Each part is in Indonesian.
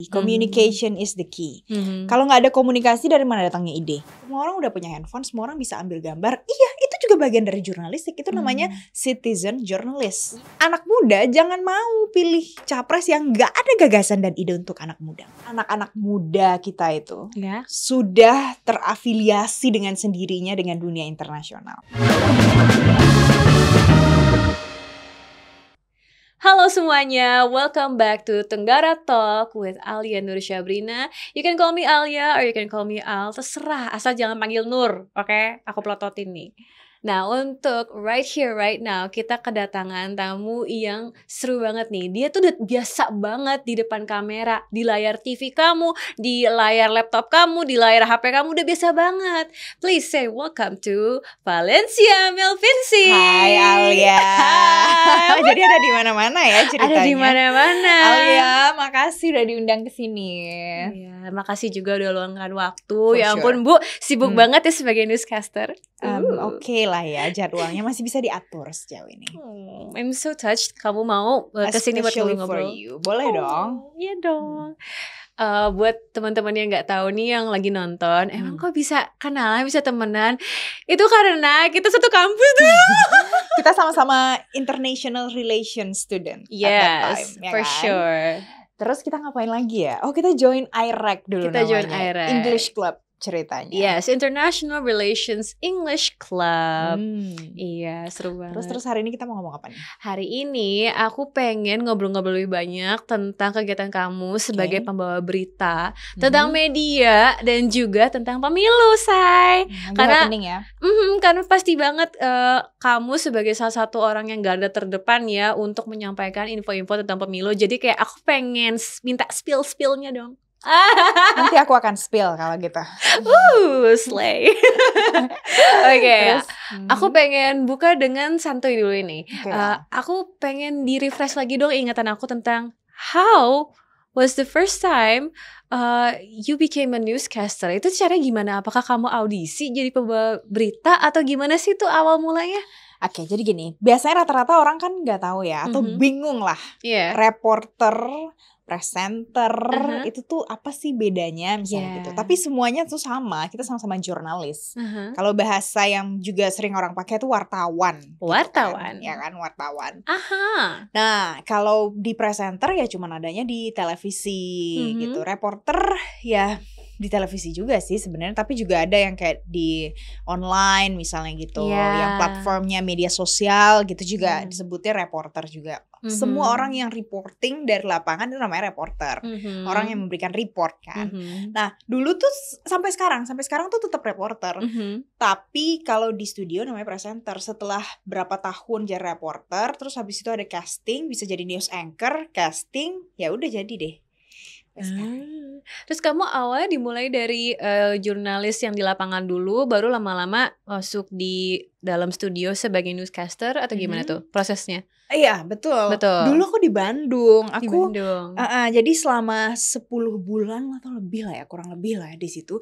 Communication is the key. Kalau nggak ada komunikasi, dari mana datangnya ide? Semua orang udah punya handphone, semua orang bisa ambil gambar. Iya, itu juga bagian dari jurnalistik. Itu namanya citizen journalist. Anak muda jangan mau pilih capres yang nggak ada gagasan dan ide untuk anak muda. Anak-anak muda kita itu sudah terafiliasi dengan sendirinya dengan dunia internasional. Halo semuanya, welcome back to Tenggara Talk with Alia Nur Syabrina. You can call me Alia or you can call me Al, terserah, asal jangan panggil Nur, oke? Aku pelototin nih. Nah, untuk right here, right now, kita kedatangan tamu yang seru banget nih. Dia tuh udah biasa banget di depan kamera, di layar TV kamu, di layar laptop kamu, di layar HP kamu, udah biasa banget. Please say welcome to Valencia Melvinci. Hai Alia. Hai. Jadi ada di mana-mana ya ceritanya. Ada di mana-mana. Alia, makasih udah diundang ke sini. Iya, makasih juga udah luangkan waktu. For Ya ampun, sure. Bu, sibuk banget ya sebagai newscaster. Oke lah ya, jadwalnya masih bisa diatur sejauh ini. I'm so touched. Kamu mau kesini buat Especially for ngobrol-ngobrol? you. Boleh dong. Iya dong. Buat teman-teman yang nggak tahu nih yang lagi nonton, emang kok bisa kenalan, bisa temenan? Itu karena kita satu kampus tuh. Kita sama-sama international relations student at that time, ya for kan? sure. Terus kita ngapain lagi ya? Oh, kita join IREC dulu Kita namanya. join IREC. English Club ceritanya. Yes, International Relations English Club. Iya, seru banget. Terus hari ini kita mau ngomong apa nih? Hari ini aku pengen ngobrol-ngobrol lebih banyak tentang kegiatan kamu sebagai pembawa berita, tentang media dan juga tentang pemilu, Say. Karena happening ya. Karena pasti banget kamu sebagai salah satu orang yang garda terdepan ya untuk menyampaikan info-info tentang pemilu. Jadi kayak aku pengen minta spill-spillnya dong. Nanti aku akan spill kalau gitu. Slay. Oke, aku pengen buka dengan santuy dulu ini. Aku pengen di-refresh lagi dong ingatan aku tentang how was the first time you became a newscaster. Itu caranya gimana? Apakah kamu audisi jadi pembawa berita atau gimana sih itu awal mulanya? Oke, jadi gini, biasanya rata-rata orang kan nggak tahu ya, atau bingung lah. Reporter, presenter, itu tuh apa sih bedanya misalnya gitu. Tapi semuanya tuh sama, kita sama-sama jurnalis. Kalau bahasa yang juga sering orang pakai tuh wartawan. Wartawan. Gitu kan? Ya kan, wartawan. Nah, kalau di presenter ya cuman adanya di televisi gitu. Reporter ya di televisi juga sih sebenarnya, tapi juga ada yang kayak di online misalnya gitu, yang platformnya media sosial gitu juga disebutnya reporter juga. Semua orang yang reporting dari lapangan itu namanya reporter. Orang yang memberikan report kan. Nah, dulu tuh sampai sekarang tuh tetap reporter. Tapi kalau di studio namanya presenter. Setelah berapa tahun jadi reporter, terus habis itu ada casting, bisa jadi news anchor, casting, ya udah jadi deh. Terus kamu awalnya dimulai dari jurnalis yang di lapangan dulu, baru lama-lama masuk di dalam studio sebagai newscaster atau gimana tuh prosesnya? Iya, betul. Dulu aku di Bandung. Jadi selama 10 bulan atau lebih lah ya, kurang lebih lah ya di situ.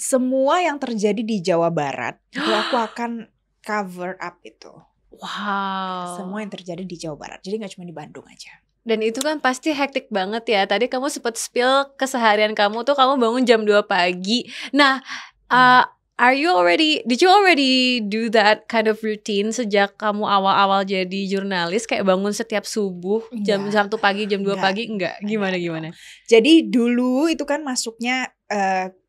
Semua yang terjadi di Jawa Barat itu aku akan cover up itu. Wow. Semua yang terjadi di Jawa Barat. Jadi gak cuma di Bandung aja. Dan itu kan pasti hektik banget ya. Tadi kamu sempat spill keseharian kamu tuh kamu bangun jam 2 pagi. Nah, did you already do that kind of routine sejak kamu awal-awal jadi jurnalis, kayak bangun setiap subuh jam 1 pagi, jam 2 pagi? Enggak. Gimana? Jadi dulu itu kan masuknya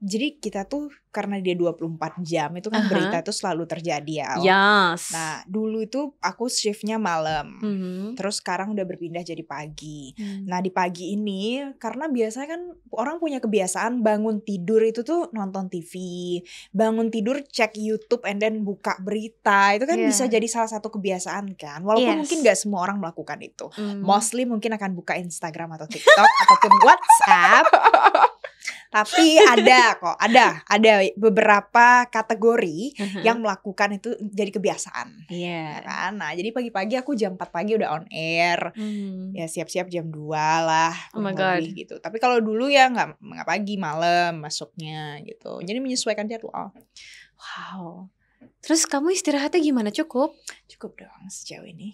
jadi kita tuh karena dia 24 jam itu kan berita tuh selalu terjadi ya. Nah, dulu itu aku shiftnya malam. Terus sekarang udah berpindah jadi pagi. Nah, di pagi ini karena biasanya kan orang punya kebiasaan bangun tidur itu tuh nonton TV, bangun tidur cek YouTube and then buka berita. Itu kan bisa jadi salah satu kebiasaan kan. Walaupun mungkin gak semua orang melakukan itu. Mostly mungkin akan buka Instagram atau TikTok ataupun WhatsApp. Tapi ada beberapa kategori yang melakukan itu jadi kebiasaan. Ya kan? Nah, jadi pagi-pagi aku jam 4 pagi udah on air. Ya siap-siap jam 2 lah. Oh my God. Gitu. Tapi kalau dulu ya nggak pagi, malam masuknya gitu. Jadi menyesuaikan jadwal. Wow. Terus kamu istirahatnya gimana? Cukup? Cukup dong sejauh ini.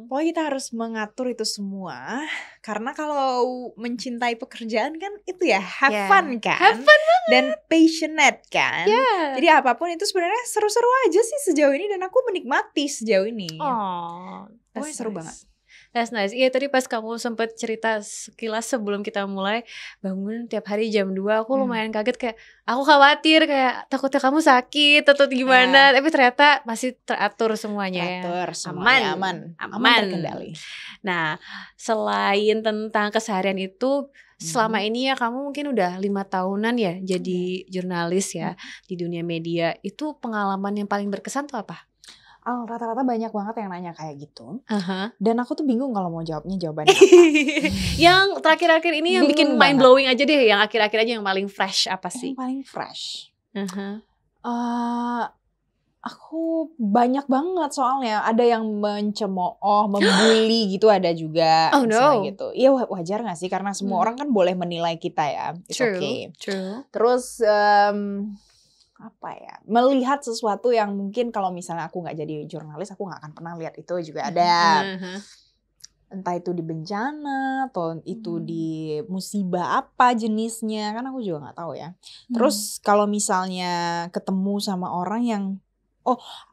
Pokoknya kita harus mengatur itu semua. Karena kalau mencintai pekerjaan kan itu ya have fun kan. Have fun banget. Dan passionate kan. Jadi apapun itu sebenarnya seru-seru aja sih sejauh ini. Dan aku menikmati sejauh ini. Pokoknya seru banget. That's nice. Iya tadi pas kamu sempet cerita sekilas sebelum kita mulai bangun tiap hari jam 2, aku lumayan kaget, kayak aku khawatir kayak takutnya kamu sakit atau gimana, tapi ternyata masih teratur semuanya. Semuanya aman terkendali. Nah, selain tentang keseharian itu, selama ini ya kamu mungkin udah 5 tahunan ya jadi jurnalis ya di dunia media. Itu pengalaman yang paling berkesan tuh apa? Rata-rata banyak banget yang nanya kayak gitu. Dan aku tuh bingung kalau mau jawabnya jawabannya apa. Yang terakhir-akhir ini yang bikin mind blowing aja deh, yang akhir-akhir aja yang paling fresh apa sih? Yang paling fresh. Aku banyak banget soalnya. Ada yang mencemooh, membuli gitu ada juga. Oh no. Gitu. Iya wajar gak sih? Karena semua orang kan boleh menilai kita ya. It's okay. True. Terus apa ya, melihat sesuatu yang mungkin kalau misalnya aku nggak jadi jurnalis aku nggak akan pernah lihat, itu juga ada. Entah itu di bencana atau itu di musibah apa jenisnya, kan aku juga nggak tahu ya. Terus kalau misalnya ketemu sama orang yang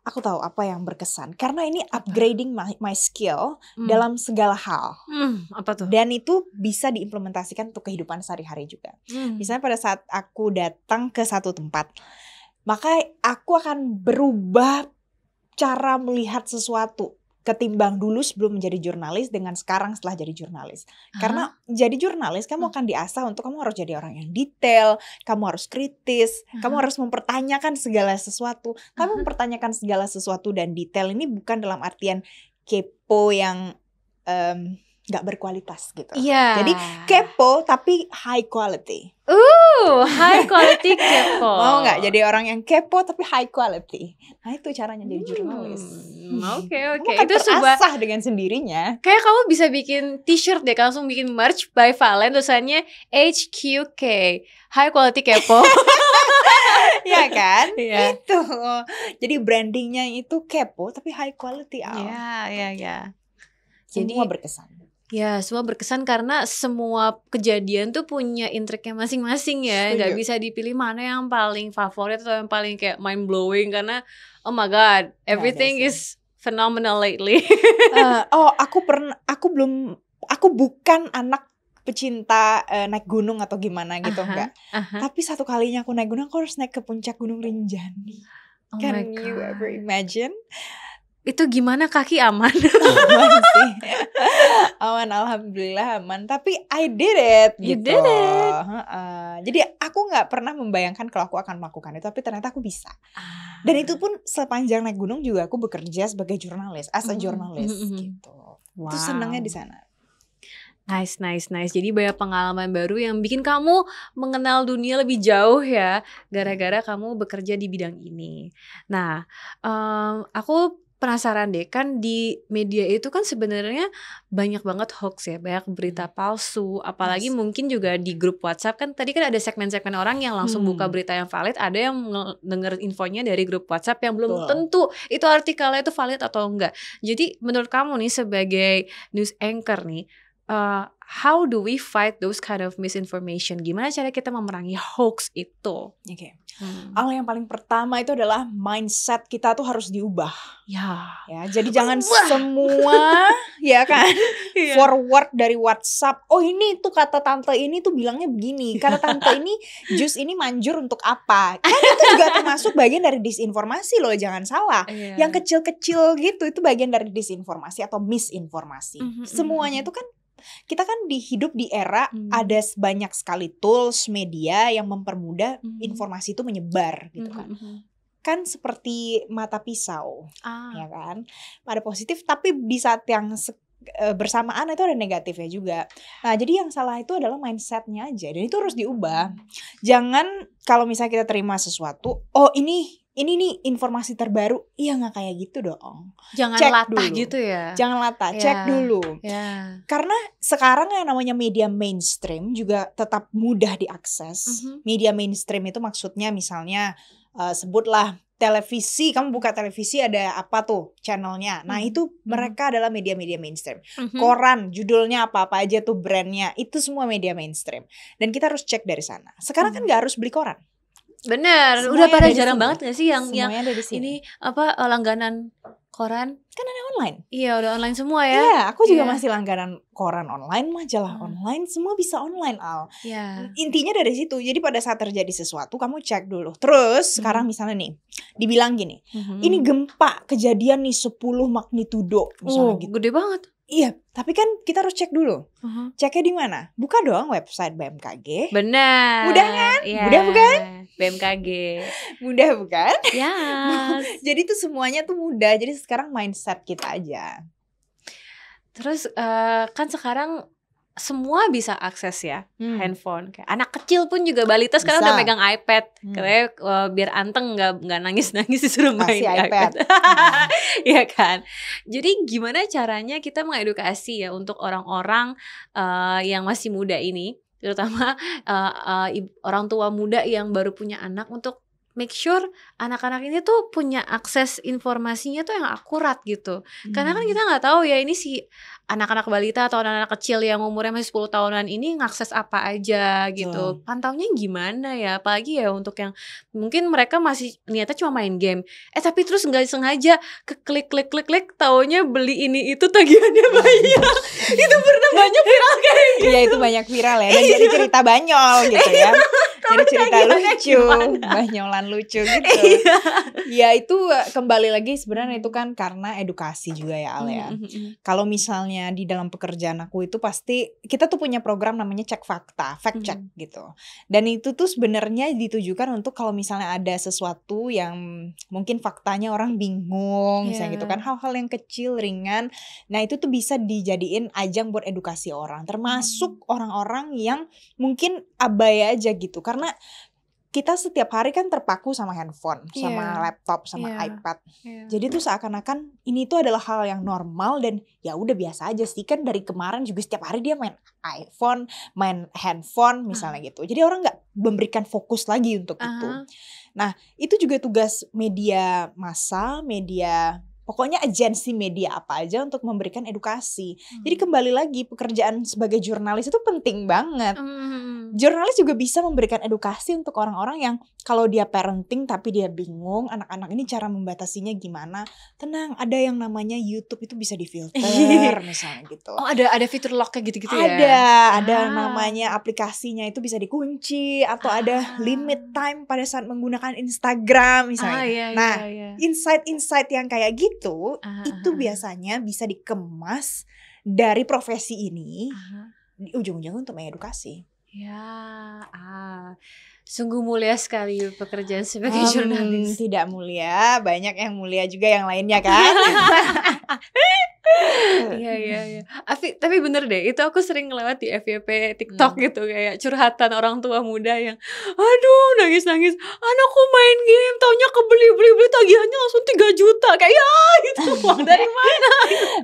aku tahu apa yang berkesan, karena ini upgrading my skill dalam segala hal. Apa tuh? Dan itu bisa diimplementasikan untuk kehidupan sehari-hari juga. Misalnya pada saat aku datang ke satu tempat, maka aku akan berubah cara melihat sesuatu ketimbang dulu sebelum menjadi jurnalis dengan sekarang setelah jadi jurnalis. Karena jadi jurnalis kamu akan diasah untuk kamu harus jadi orang yang detail, kamu harus kritis, kamu harus mempertanyakan segala sesuatu. Kamu mempertanyakan segala sesuatu dan detail ini bukan dalam artian kepo yang gak berkualitas gitu. Jadi kepo tapi high quality. High quality kepo. Mau gak jadi orang yang kepo tapi high quality? Nah itu caranya jadi jurnalis. Oke. Itu terasah dengan sendirinya. Kayak kamu bisa bikin t-shirt deh, langsung bikin merch by Valen, tulisannya HQK, high quality kepo. Ya kan? Itu. Jadi brandingnya itu kepo tapi high quality. Iya. Semua berkesan. Ya, semua berkesan karena semua kejadian tuh punya intriknya masing-masing ya. Gak bisa dipilih mana yang paling favorit atau yang paling kayak mind blowing, karena oh my god, everything is phenomenal lately. Aku bukan anak pecinta naik gunung atau gimana gitu, enggak. Tapi satu kalinya aku naik gunung, aku harus naik ke puncak Gunung Rinjani. Can you ever imagine? Itu gimana, kaki aman? Aman sih. Aman, alhamdulillah aman. Tapi I did it gitu. You did it. Jadi aku gak pernah membayangkan kalau aku akan melakukan itu, tapi ternyata aku bisa. Dan itu pun sepanjang naik gunung juga aku bekerja sebagai jurnalis, as a jurnalis gitu. Itu senangnya di sana. Nice. Jadi banyak pengalaman baru yang bikin kamu mengenal dunia lebih jauh ya, gara-gara kamu bekerja di bidang ini. Nah, aku penasaran deh, kan di media itu kan sebenarnya banyak banget hoax ya, banyak berita palsu, apalagi mungkin juga di grup WhatsApp kan tadi kan ada segmen-segmen orang yang langsung buka berita yang valid, ada yang denger infonya dari grup WhatsApp yang belum tentu itu artikelnya itu valid atau enggak. Jadi menurut kamu nih sebagai news anchor nih, how do we fight those kind of misinformation? Gimana cara kita memerangi hoax itu? Hal yang paling pertama itu adalah mindset kita tuh harus diubah. Ya, jadi jangan semua ya kan forward dari WhatsApp. Oh ini tuh kata tante ini tuh bilangnya begini. Kata tante ini jus ini manjur untuk apa? Kan itu juga termasuk bagian dari disinformasi loh, jangan salah. Yang kecil-kecil gitu itu bagian dari disinformasi atau misinformasi. Semuanya itu kan kita kan hidup di era ada banyak sekali tools media yang mempermudah informasi itu menyebar gitu kan. Kan seperti mata pisau, ya kan? Ada positif tapi di saat yang bersamaan itu ada negatifnya juga. Nah jadi yang salah itu adalah mindsetnya aja, dan itu harus diubah. Jangan kalau misalnya kita terima sesuatu, oh ini nih informasi terbaru, iya nggak kayak gitu dong. Jangan cek latah dulu. gitu ya. Jangan latah, cek dulu. Karena sekarang yang namanya media mainstream juga tetap mudah diakses. Media mainstream itu maksudnya misalnya sebutlah televisi, kamu buka televisi ada apa tuh channelnya. Nah itu mereka adalah media-media mainstream. Koran, judulnya apa-apa aja tuh brandnya, itu semua media mainstream. Dan kita harus cek dari sana. Sekarang kan gak harus beli koran. Bener, Semuanya udah pada ada di jarang sini. banget gak sih yang Semuanya ada di sini. ini apa langganan koran? Kan ada online. Iya udah online semua ya. Iya, aku juga Iya. masih langganan koran online, majalah online, semua bisa online, Al. Iya. Intinya dari situ. Jadi pada saat terjadi sesuatu kamu cek dulu. Terus sekarang misalnya nih, dibilang gini, ini gempa kejadian nih 10 magnitudo misalnya gitu. Gede banget. Iya, tapi kan kita harus cek dulu. Ceknya di mana? Buka doang website BMKG. Benar. Mudah kan? Ya. Mudah bukan? BMKG. Mudah bukan? Ya. Jadi tuh semuanya tuh mudah. Jadi sekarang mindset kita aja. Terus kan sekarang semua bisa akses ya handphone. Kayak anak kecil pun juga balita sekarang Bisa. udah megang iPad. Katanya biar anteng nggak nangis-nangis disuruh main Kasih iPad. Iya kan. Jadi gimana caranya kita mengedukasi ya untuk orang-orang yang masih muda ini, terutama orang tua muda yang baru punya anak, untuk make sure anak-anak ini tuh punya akses informasinya tuh yang akurat gitu. Karena kan kita nggak tahu ya ini si anak-anak balita atau anak-anak kecil yang umurnya masih 10 tahunan ini ngakses apa aja gitu. Pantaunya gimana ya? Apalagi ya untuk yang mungkin mereka masih niatnya cuma main game. Tapi terus nggak sengaja klik taunya beli ini itu tagihannya banyak. Itu pernah banyak viral kayak gitu. Iya itu banyak viral ya. Dan jadi cerita banyol gitu ya. Jadi cerita lucu, banyolan lucu gitu. Ya itu kembali lagi sebenarnya itu kan karena edukasi juga ya Al ya. Kalau misalnya di dalam pekerjaan aku itu pasti kita tuh punya program namanya cek fakta, fact check gitu. Dan itu tuh sebenarnya ditujukan untuk kalau misalnya ada sesuatu yang mungkin faktanya orang bingung, misalnya gitu kan, hal-hal yang kecil ringan. Nah itu tuh bisa dijadiin ajang buat edukasi orang, termasuk orang-orang yang mungkin abai aja gitu. Karena kita setiap hari kan terpaku sama handphone, sama laptop, sama iPad. Jadi tuh seakan-akan ini tuh adalah hal yang normal dan ya udah biasa aja sih. Kan dari kemarin juga setiap hari dia main iPhone, main handphone misalnya gitu. Jadi orang nggak memberikan fokus lagi untuk itu. Nah itu juga tugas media massa, media pokoknya agensi media apa aja untuk memberikan edukasi. Jadi kembali lagi pekerjaan sebagai jurnalis itu penting banget. Jurnalis juga bisa memberikan edukasi untuk orang-orang yang kalau dia parenting tapi dia bingung anak-anak ini cara membatasinya gimana. Tenang, ada yang namanya YouTube itu bisa difilter misalnya gitu. Oh ada fitur lock kayak gitu-gitu ya? Ada namanya aplikasinya itu bisa dikunci atau ada limit time pada saat menggunakan Instagram misalnya. Insight-insight yang kayak gitu itu biasanya bisa dikemas dari profesi ini di ujung-ujungnya untuk mengedukasi. Ya, sungguh mulia sekali pekerjaan sebagai jurnalis. Tidak mulia, banyak yang mulia juga yang lainnya kan. Iya. Tapi bener deh, itu aku sering lewat di FYP TikTok gitu, kayak curhatan orang tua muda yang aduh nangis-nangis, anakku main game taunya kebeli tagihannya langsung 3 juta. Kayak ya itu uang dari mana?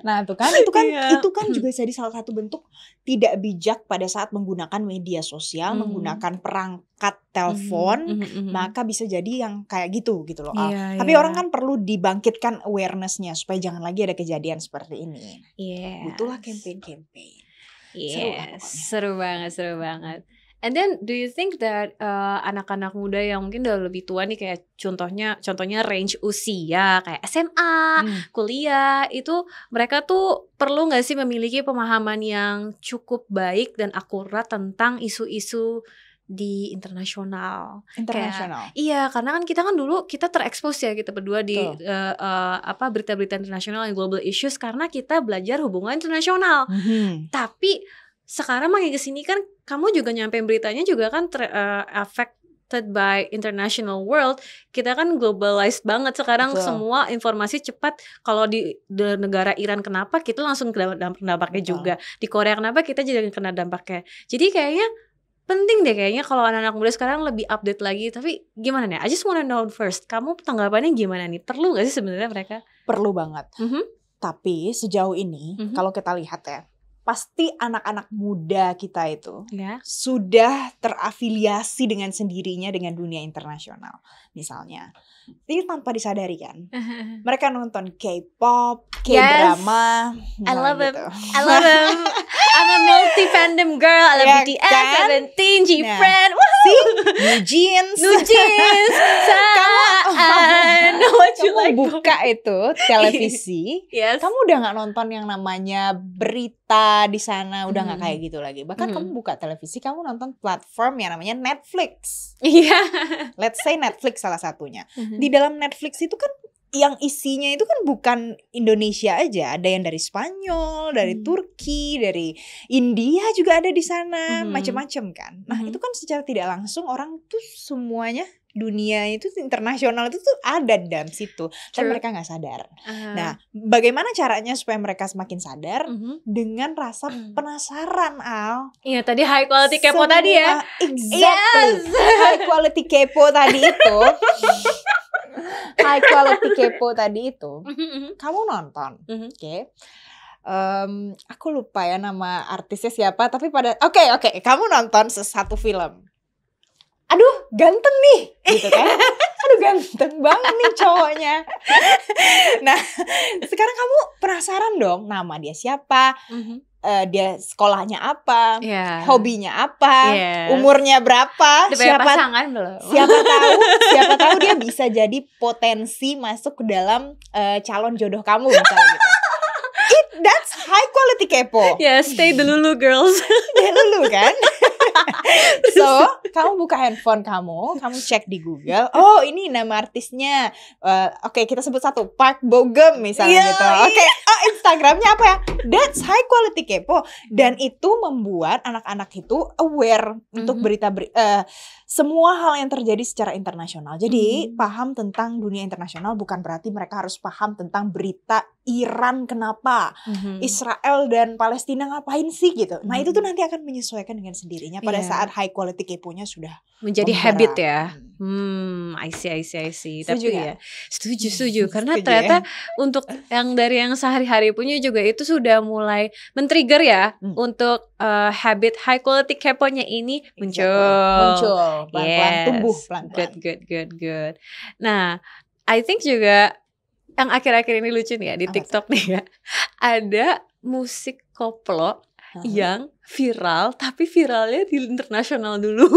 Nah itu kan juga jadi salah satu bentuk tidak bijak pada saat menggunakan media sosial, menggunakan perangkat telepon, maka bisa jadi yang kayak gitu loh. Tapi orang kan perlu dibangkitkan awareness-nya supaya jangan lagi ada kejadian seperti ini. Butuhlah campaign-campaign. Seru banget. And then do you think that anak-anak muda yang mungkin udah lebih tua nih, kayak contohnya range usia kayak SMA, kuliah, itu mereka tuh perlu nggak sih memiliki pemahaman yang cukup baik dan akurat tentang isu-isu di internasional? Iya, karena kan kita dulu kita terekspos ya, kita berdua di berita-berita internasional and global issues karena kita belajar hubungan internasional. Tapi sekarang makin kesini kan kamu juga nyampein beritanya juga kan affected by international world. Kita kan globalized banget sekarang. Semua informasi cepat. Kalau di negara Iran kenapa, kita langsung kena dampaknya juga. Di Korea kenapa, kita juga kena dampaknya. Jadi kayaknya penting deh kayaknya kalau anak-anak muda sekarang lebih update lagi. Tapi gimana nih? I just wanna know first, kamu tanggapannya gimana nih? Perlu gak sih sebenarnya mereka? Perlu banget. Tapi sejauh ini kalau kita lihat ya, pasti anak-anak muda kita itu sudah terafiliasi dengan sendirinya dengan dunia internasional. Misalnya, ini tanpa disadari kan, mereka nonton K-pop, K-drama. I love them. I love them. I'm a multi-fandom girl. I love BTS, kan? Seventeen, G-Friend. New Jeans. Kamu buka itu televisi, kamu udah nggak nonton yang namanya berita di sana, udah nggak kayak gitu lagi. Bahkan kamu buka televisi, kamu nonton platform yang namanya Netflix. Let's say Netflix salah satunya. Di dalam Netflix itu kan yang isinya itu kan bukan Indonesia aja, ada yang dari Spanyol, dari Turki, dari India juga ada di sana, macam-macam kan. Nah, itu kan secara tidak langsung orang tuh semuanya dunia itu internasional itu tuh ada di dalam situ, tapi mereka nggak sadar. Nah, bagaimana caranya supaya mereka semakin sadar? Dengan rasa penasaran, Al. Iya, tadi high quality kepo tadi ya. Exactly. High quality kepo tadi itu. High quality kepo tadi itu, kamu nonton, oke? Aku lupa ya nama artisnya siapa, tapi oke, kamu nonton satu film. Aduh, ganteng nih, gitu kan? Aduh, ganteng banget nih cowoknya. Nah, sekarang kamu penasaran dong, nama dia siapa? Dia sekolahnya apa, hobinya apa, umurnya berapa, siapa tahu dia bisa jadi potensi masuk ke dalam calon jodoh kamu misalnya gitu. That's high quality kepo. Stay dulu girls. Stay dulu kan. So, kamu buka handphone kamu cek di Google. Oh, ini nama artisnya. Oke, kita sebut satu, Park Bo-gum misalnya gitu. Oke, Instagramnya apa ya? That's high quality kepo. Dan itu membuat anak-anak itu aware untuk semua hal yang terjadi secara internasional. Jadi, paham tentang dunia internasional bukan berarti mereka harus paham tentang berita Iran kenapa, Israel dan Palestina ngapain sih gitu. Nah, itu tuh nanti akan menyesuaikan dengan sendirinya pada saat high quality keponya sudah menjadi habit ya. I see. Tapi ya setuju karena ternyata untuk yang dari yang sehari-hari punya juga itu sudah mulai men-trigger ya untuk habit high quality keponya ini muncul pelan-pelan, tumbuh pelan-pelan. Good. Nah, I think juga yang akhir-akhir ini lucu nih ya di TikTok nih ya. Ada musik koplo yang viral, tapi viralnya di internasional dulu.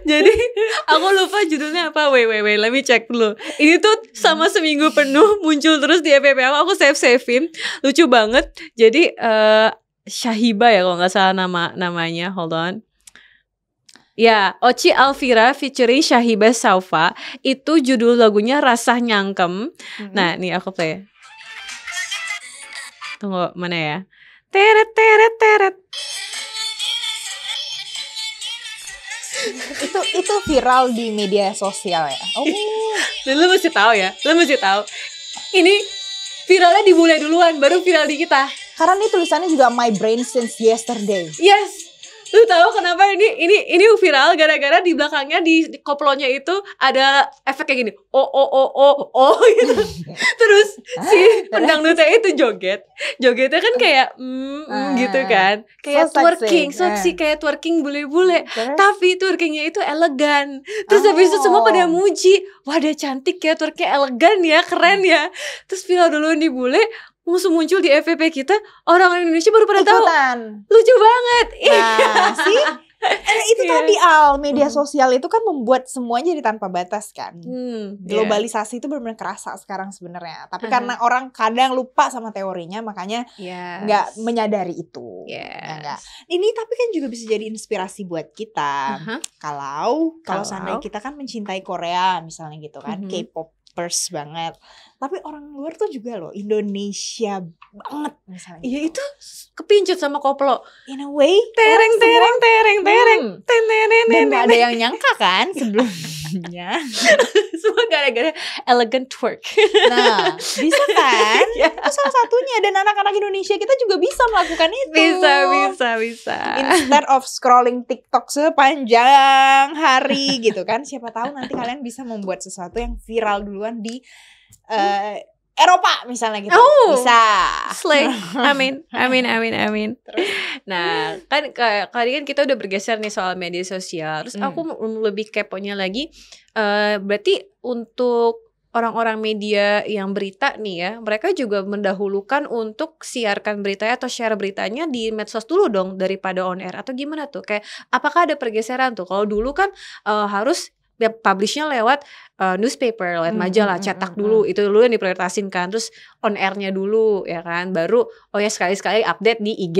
Jadi aku lupa judulnya apa. Wait, let me check dulu. Ini tuh sama seminggu penuh muncul terus di FYP aku save-savein. Lucu banget. Jadi Shahiba ya kalau nggak salah namanya. Hold on. Ya, Oci Alvira featuring Shahiba Saufa. Itu judul lagunya Rasa Nyangkem. Nah, nih aku play. Tunggu, mana ya? Teret. Itu viral di media sosial ya. Lu mesti tahu ya. Ini viralnya di bule duluan, baru viral di kita. Karena ini tulisannya juga My Brain Since Yesterday. Yes. Lu tahu kenapa ini viral gara-gara di belakangnya di koplonya itu ada efek kayak gini. Oh gitu. Terus si pendangdutnya itu jogetnya kan kayak gitu kan. Kayak so twerking, kayak twerking bule-bule. Tapi twerkingnya itu elegan. Terus habis itu semua pada muji. Wah, dia cantik ya, twerknya elegan ya, keren ya. Terus viral dulu nih bule, langsung muncul di FYP kita, orang Indonesia baru pada tahu. Lucu banget. Nah, sih itu tadi media sosial itu kan membuat semuanya jadi tanpa batas kan. Globalisasi itu benar-benar kerasa sekarang sebenarnya. Tapi karena orang kadang lupa sama teorinya, makanya nggak menyadari itu. Ya, ini tapi kan juga bisa jadi inspirasi buat kita. Kalau seandainya kita kan mencintai Korea misalnya gitu kan, K-popers banget. Tapi orang luar tuh juga loh Indonesia banget misalnya. Iya, itu kepincut sama koplo. In a way, tereng. Dan gak ada yang nyangka kan sebelumnya. Semua gara-gara elegant twerk. Nah, bisa kan? Itu salah satunya. Dan anak-anak Indonesia kita juga bisa melakukan itu. Bisa. Instead of scrolling TikTok sepanjang hari gitu kan, siapa tahu nanti kalian bisa membuat sesuatu yang viral duluan di Eropa misalnya gitu. Bisa. Slay. Amin. Nah, kan kali kan kita udah bergeser nih soal media sosial. Terus aku lebih keponya lagi, berarti untuk orang-orang media yang berita nih ya, mereka juga mendahulukan untuk siarkan beritanya atau share beritanya di medsos dulu dong daripada on air, atau gimana tuh? Kayak apakah ada pergeseran tuh? Kalau dulu kan harus publishnya lewat newspaper, lewat majalah, cetak dulu, itu dulu yang diprioritasin kan. Terus on airnya dulu ya kan, baru ya sekali-sekali update di IG.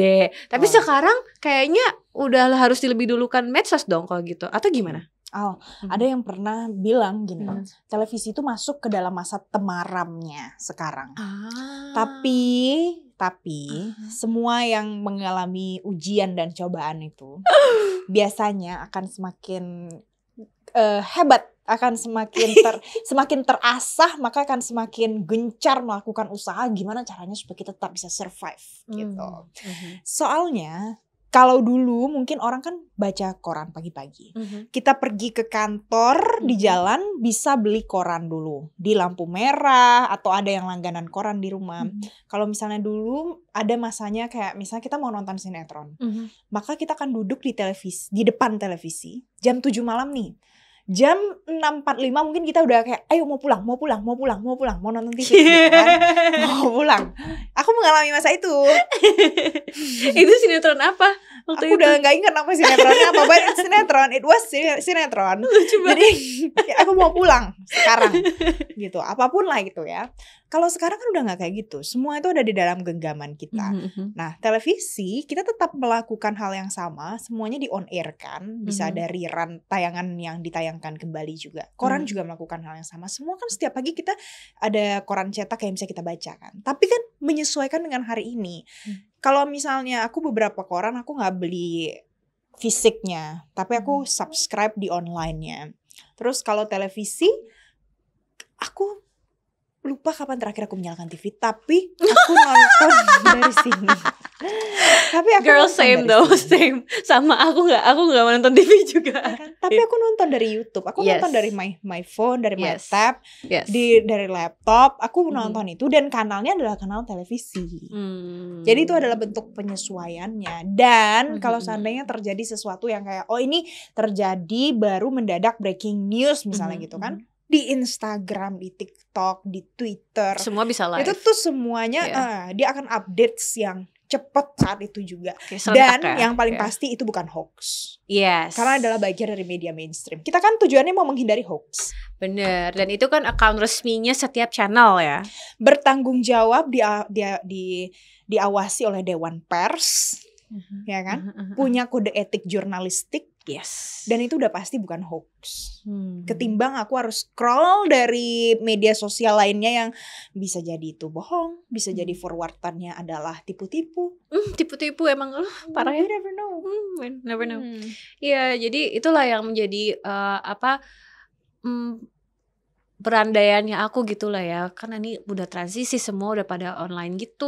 Tapi sekarang kayaknya udah harus lebih dulukan medsos dong kalau gitu, atau gimana? Ada yang pernah bilang gini, televisi itu masuk ke dalam masa temaramnya sekarang. Tapi semua yang mengalami ujian dan cobaan itu biasanya akan semakin hebat, akan semakin terasah, maka akan semakin gencar melakukan usaha gimana caranya supaya kita tetap bisa survive gitu. Soalnya kalau dulu mungkin orang kan baca koran pagi-pagi. Kita pergi ke kantor di jalan bisa beli koran dulu di lampu merah atau ada yang langganan koran di rumah. Kalau misalnya dulu ada masanya kayak misalnya kita mau nonton sinetron, maka kita akan duduk di depan televisi jam 7 malam nih. Jam 6.45 mungkin kita udah kayak ayo mau pulang, mau nonton TV gitu kan. Mau pulang. Aku mengalami masa itu. Itu sinetron apa? Aku udah gak ingat nama sinetronnya apa. But sinetron, it was sinetron. Jadi aku mau pulang sekarang gitu. Apapun lah gitu ya. Kalau sekarang kan udah gak kayak gitu. Semua itu ada di dalam genggaman kita. Nah, televisi kita tetap melakukan hal yang sama. Semuanya di on air kan. Bisa ada rerun tayangan yang ditayangkan kembali juga. Koran juga melakukan hal yang sama. Semua kan setiap pagi kita ada koran cetak yang bisa kita baca kan. Tapi kan menyesuaikan dengan hari ini. Kalau misalnya aku beberapa koran aku gak beli fisiknya. Tapi aku subscribe di online-nya. Terus kalau televisi aku lupa kapan terakhir aku menyalakan TV, tapi aku nonton dari sini. Tapi aku girl same though, same sama aku nggak nonton TV juga. Tapi aku nonton dari YouTube, aku nonton dari my phone, dari my tab, dari laptop, aku nonton itu dan kanalnya adalah kanal televisi. Jadi itu adalah bentuk penyesuaiannya. Dan kalau seandainya terjadi sesuatu yang kayak ini terjadi baru mendadak breaking news misalnya gitu kan. Di Instagram, di TikTok, di Twitter, semua bisa live. Itu tuh semuanya dia akan updates yang cepat saat itu juga. Dan yang paling pasti itu bukan hoax. Karena adalah bagian dari media mainstream. Kita kan tujuannya mau menghindari hoax. Bener. Dan itu kan account resminya setiap channel ya. Bertanggung jawab diawasi oleh Dewan Pers. Ya kan? Punya kode etik jurnalistik. Dan itu udah pasti bukan hoax. Ketimbang aku harus scroll dari media sosial lainnya yang bisa jadi itu bohong, bisa jadi forwardannya adalah tipu-tipu. Tipu-tipu emang parah ya. You never know. Never know. Iya, jadi itulah yang menjadi perandaiannya aku gitulah ya, karena ini udah transisi semua udah pada online gitu.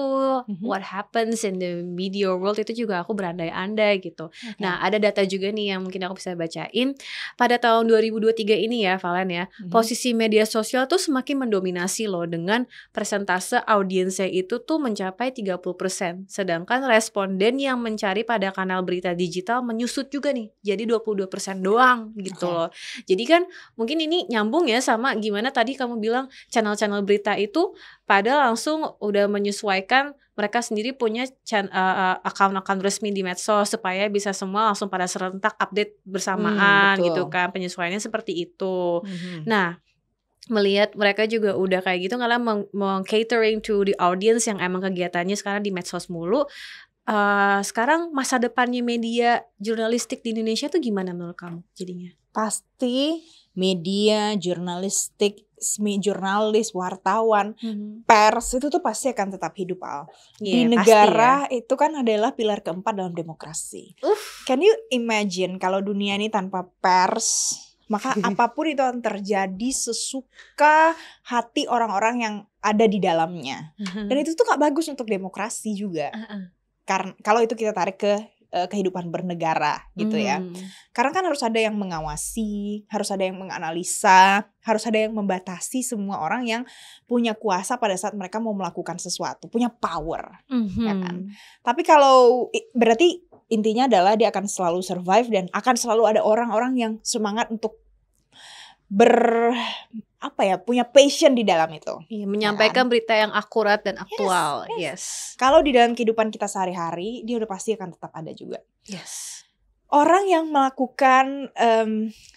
What happens in the media world itu juga aku berandai-andai gitu. Nah, ada data juga nih yang mungkin aku bisa bacain. Pada tahun 2023 ini ya Valen ya, posisi media sosial tuh semakin mendominasi loh, dengan persentase audiensnya itu tuh mencapai 30%. Sedangkan responden yang mencari pada kanal berita digital menyusut juga nih, jadi 22% doang gitu loh. Jadi kan mungkin ini nyambung ya sama gimana tadi kamu bilang channel-channel berita itu pada langsung udah menyesuaikan, mereka sendiri punya account-account resmi di medsos supaya bisa semua langsung pada serentak update bersamaan gitu kan, penyesuaiannya seperti itu. Nah, melihat mereka juga udah kayak gitu karena catering to the audience yang emang kegiatannya sekarang di medsos mulu. Sekarang masa depannya media jurnalistik di Indonesia tuh gimana menurut kamu jadinya? Pasti media jurnalistik, jurnalis, wartawan, pers itu tuh pasti akan tetap hidup di negara itu kan adalah pilar keempat dalam demokrasi. Can you imagine kalau dunia ini tanpa pers? Maka apapun itu akan terjadi sesuka hati orang-orang yang ada di dalamnya. Dan itu tuh gak bagus untuk demokrasi juga. Karena kalau itu kita tarik ke kehidupan bernegara gitu ya. Karena kan harus ada yang mengawasi, harus ada yang menganalisa, harus ada yang membatasi semua orang yang punya kuasa pada saat mereka mau melakukan sesuatu, punya power, ya kan. Tapi kalau berarti intinya adalah dia akan selalu survive dan akan selalu ada orang-orang yang semangat untuk punya passion di dalam itu. Iya, menyampaikan berita yang akurat dan aktual. Yes. Kalau di dalam kehidupan kita sehari-hari, dia udah pasti akan tetap ada juga. Yes. Orang yang melakukan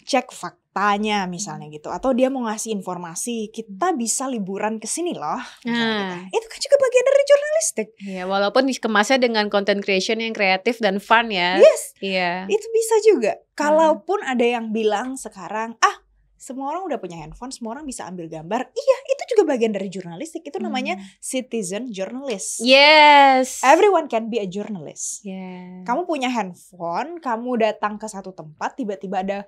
cek faktanya misalnya gitu, atau dia mau ngasih informasi, kita bisa liburan ke sini loh. Itu kan juga bagian dari jurnalistik. Ya, walaupun dikemasnya dengan content creation yang kreatif dan fun ya. Yes. Iya. Itu bisa juga. Kalaupun ada yang bilang sekarang, semua orang udah punya handphone, semua orang bisa ambil gambar. Iya, itu juga bagian dari jurnalistik. Itu namanya citizen journalist. Yes. Everyone can be a journalist. Yeah. Kamu punya handphone, kamu datang ke satu tempat, tiba-tiba ada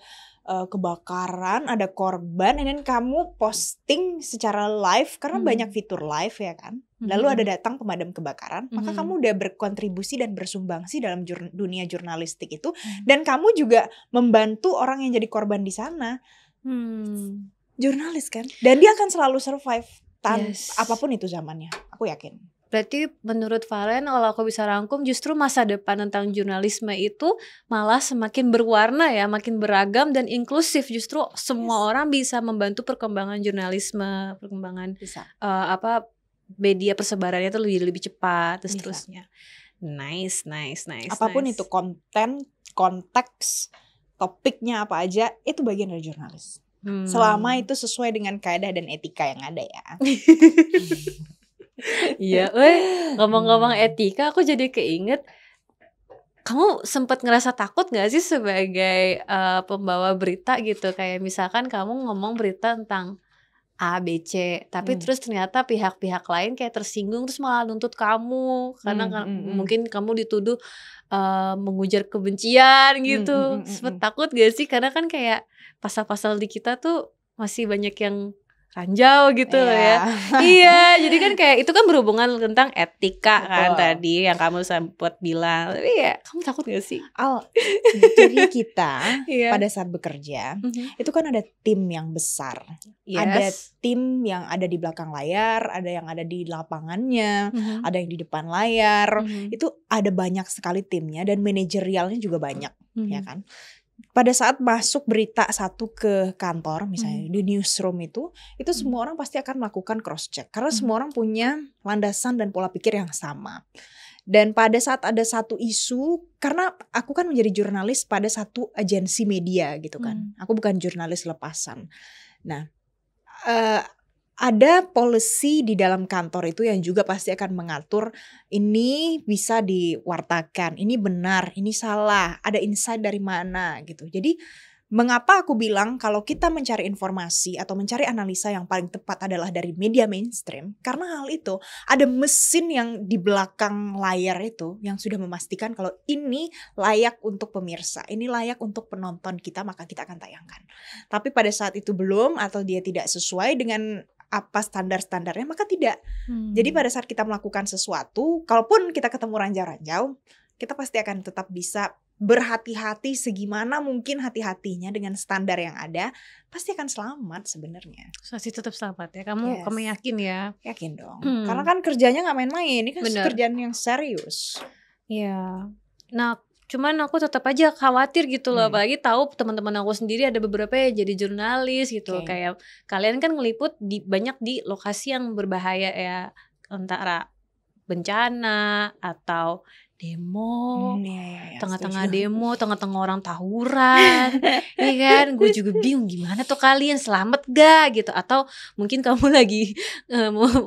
kebakaran, ada korban, dan kamu posting secara live, karena banyak fitur live ya kan. Lalu ada datang pemadam kebakaran, maka kamu udah berkontribusi dan bersumbangsi dalam dunia jurnalistik itu. Dan kamu juga membantu orang yang jadi korban di sana. Jurnalis kan, dan dia akan selalu survive apapun itu zamannya, aku yakin. Berarti menurut Valen, kalau aku bisa rangkum, justru masa depan tentang jurnalisme itu malah semakin berwarna ya, makin beragam dan inklusif. Justru semua orang bisa membantu perkembangan jurnalisme, perkembangan media persebarannya itu lebih cepat dan seterusnya. Nice. Apapun itu konten, konteks, topiknya apa aja, itu bagian dari jurnalis. Selama itu sesuai dengan kaedah dan etika yang ada ya. Iya, ngomong-ngomong etika, aku jadi keinget, kamu sempat ngerasa takut gak sih sebagai pembawa berita gitu? Kayak misalkan kamu ngomong berita tentang A, B, C, tapi terus ternyata pihak-pihak lain kayak tersinggung terus malah nuntut kamu karena mungkin kamu dituduh mengujar kebencian gitu. Sempet takut gak sih? Karena kan kayak pasal-pasal di kita tuh masih banyak yang ranjau gitu ya. Iya, jadi kan kayak itu kan berhubungan tentang etika kan tadi yang kamu sempat bilang. Tapi ya, kamu takut gak sih? Jadi kita pada saat bekerja itu kan ada tim yang besar. Ada tim yang ada di belakang layar, ada yang ada di lapangannya, ada yang di depan layar. Itu ada banyak sekali timnya dan manajerialnya juga banyak, ya kan? Pada saat masuk berita satu ke kantor misalnya di newsroom itu semua orang pasti akan melakukan cross check karena semua orang punya landasan dan pola pikir yang sama. Dan pada saat ada satu isu, karena aku kan menjadi jurnalis pada satu agensi media gitu kan, aku bukan jurnalis lepasan. Nah, ada policy di dalam kantor itu yang juga pasti akan mengatur ini bisa diwartakan, ini benar, ini salah, ada insight dari mana gitu. Jadi mengapa aku bilang kalau kita mencari informasi atau mencari analisa yang paling tepat adalah dari media mainstream, karena hal itu ada mesin yang di belakang layar itu yang sudah memastikan kalau ini layak untuk pemirsa, ini layak untuk penonton kita, maka kita akan tayangkan. Tapi pada saat itu belum atau dia tidak sesuai dengan apa standar-standarnya, maka tidak. Jadi pada saat kita melakukan sesuatu, kalaupun kita ketemu ranjau-ranjau, kita pasti akan tetap bisa berhati-hati segimana mungkin hati-hatinya dengan standar yang ada, pasti akan selamat sebenarnya. Pasti tetap selamat ya, kamu yakin ya? Yakin dong, karena kan kerjanya nggak main-main, ini kan kerjaan yang serius. Iya, nah cuman aku tetap aja khawatir gitu loh, apalagi tahu teman-teman aku sendiri ada beberapa yang jadi jurnalis gitu. Kayak kalian kan ngeliput banyak di lokasi yang berbahaya ya, antara bencana atau demo, tengah-tengah demo, tengah-tengah orang tawuran, ya kan? Gue juga bingung gimana tuh kalian selamat gak gitu? Atau mungkin kamu lagi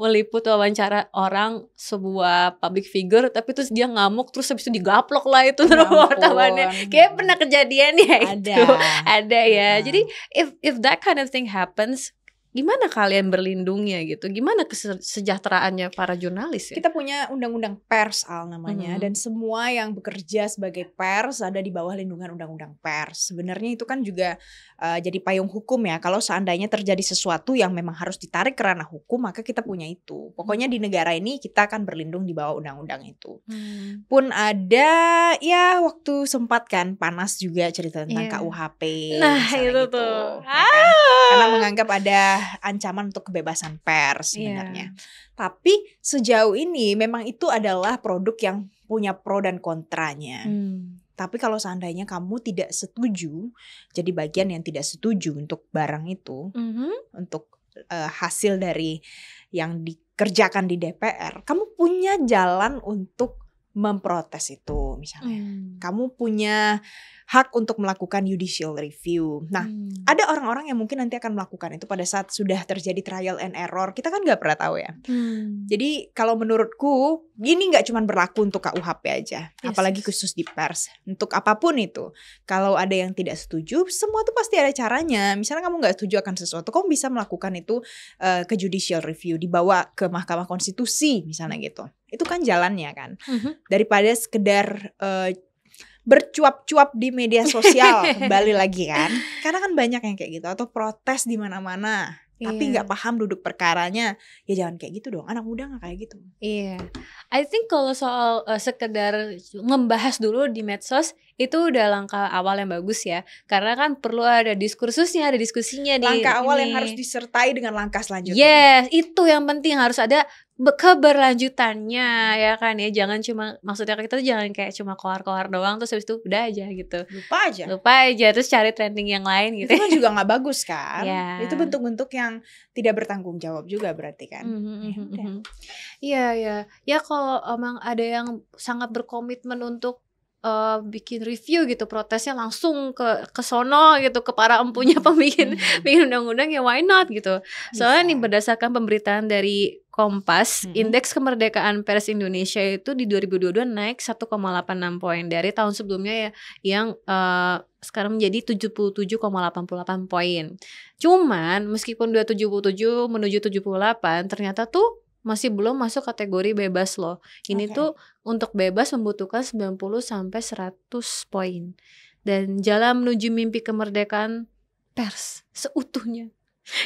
meliput wawancara orang, sebuah public figure, tapi terus dia ngamuk, terus habis itu digaplok lah itu wartawannya. Kayak pernah kejadian ya itu. Ada ya. Jadi if that kind of thing happens, Gimana kalian berlindungnya gitu? Gimana kesejahteraannya para jurnalis ya? Kita punya undang-undang pers namanya, dan semua yang bekerja sebagai pers ada di bawah lindungan undang-undang pers. Sebenarnya itu kan juga jadi payung hukum ya. Kalau seandainya terjadi sesuatu yang memang harus ditarik ke ranah hukum, maka kita punya itu. Pokoknya di negara ini kita akan berlindung di bawah undang-undang itu. Pun ada ya waktu sempat kan panas juga cerita tentang KUHP. Nah itu gitu, tuh. Ya kan? Karena menganggap ada ancaman untuk kebebasan pers sebenarnya. Tapi sejauh ini memang itu adalah produk yang punya pro dan kontranya. Tapi kalau seandainya kamu tidak setuju, jadi bagian yang tidak setuju untuk barang itu, untuk hasil dari yang dikerjakan di DPR, kamu punya jalan untuk memprotes itu misalnya. Kamu punya hak untuk melakukan judicial review. Nah, ada orang-orang yang mungkin nanti akan melakukan itu pada saat sudah terjadi trial and error. Kita kan nggak pernah tahu ya. Jadi kalau menurutku, gini nggak cuma berlaku untuk KUHP aja. Apalagi khusus di pers. Untuk apapun itu. Kalau ada yang tidak setuju, semua tuh pasti ada caranya. Misalnya kamu nggak setuju akan sesuatu, kamu bisa melakukan itu ke judicial review. Dibawa ke Mahkamah Konstitusi misalnya gitu. Itu kan jalannya kan. Daripada sekedar bercuap-cuap di media sosial kembali lagi kan. Karena kan banyak yang kayak gitu. Atau protes di mana-mana tapi nggak paham duduk perkaranya. Ya jangan kayak gitu dong. Anak muda nggak kayak gitu. I think kalau soal sekedar membahas dulu di medsos, itu udah langkah awal yang bagus ya. Karena kan perlu ada diskursusnya, ada diskusinya. Langkah awal yang harus disertai dengan langkah selanjutnya. Itu yang penting, harus ada keberlanjutannya ya kan ya. Jangan cuma, maksudnya kita tuh jangan kayak cuma keluar-keluar doang terus habis itu udah aja gitu. Lupa aja terus cari trending yang lain gitu. Itu kan juga gak bagus kan. Itu bentuk-bentuk yang tidak bertanggung jawab juga berarti kan. Iya. Ya kalau emang ada yang sangat berkomitmen untuk bikin review gitu, protesnya langsung ke sono gitu, ke para empunya bikin undang-undang, ya why not gitu. Soalnya nih berdasarkan pemberitaan dari Kompas, indeks kemerdekaan pers Indonesia itu di 2022 naik 1,86 poin dari tahun sebelumnya ya, yang sekarang menjadi 77,88 poin. Cuman meskipun 277 menuju 78 ternyata tuh masih belum masuk kategori bebas loh. Ini tuh untuk bebas membutuhkan 90 sampai 100 poin. Dan jalan menuju mimpi kemerdekaan pers seutuhnya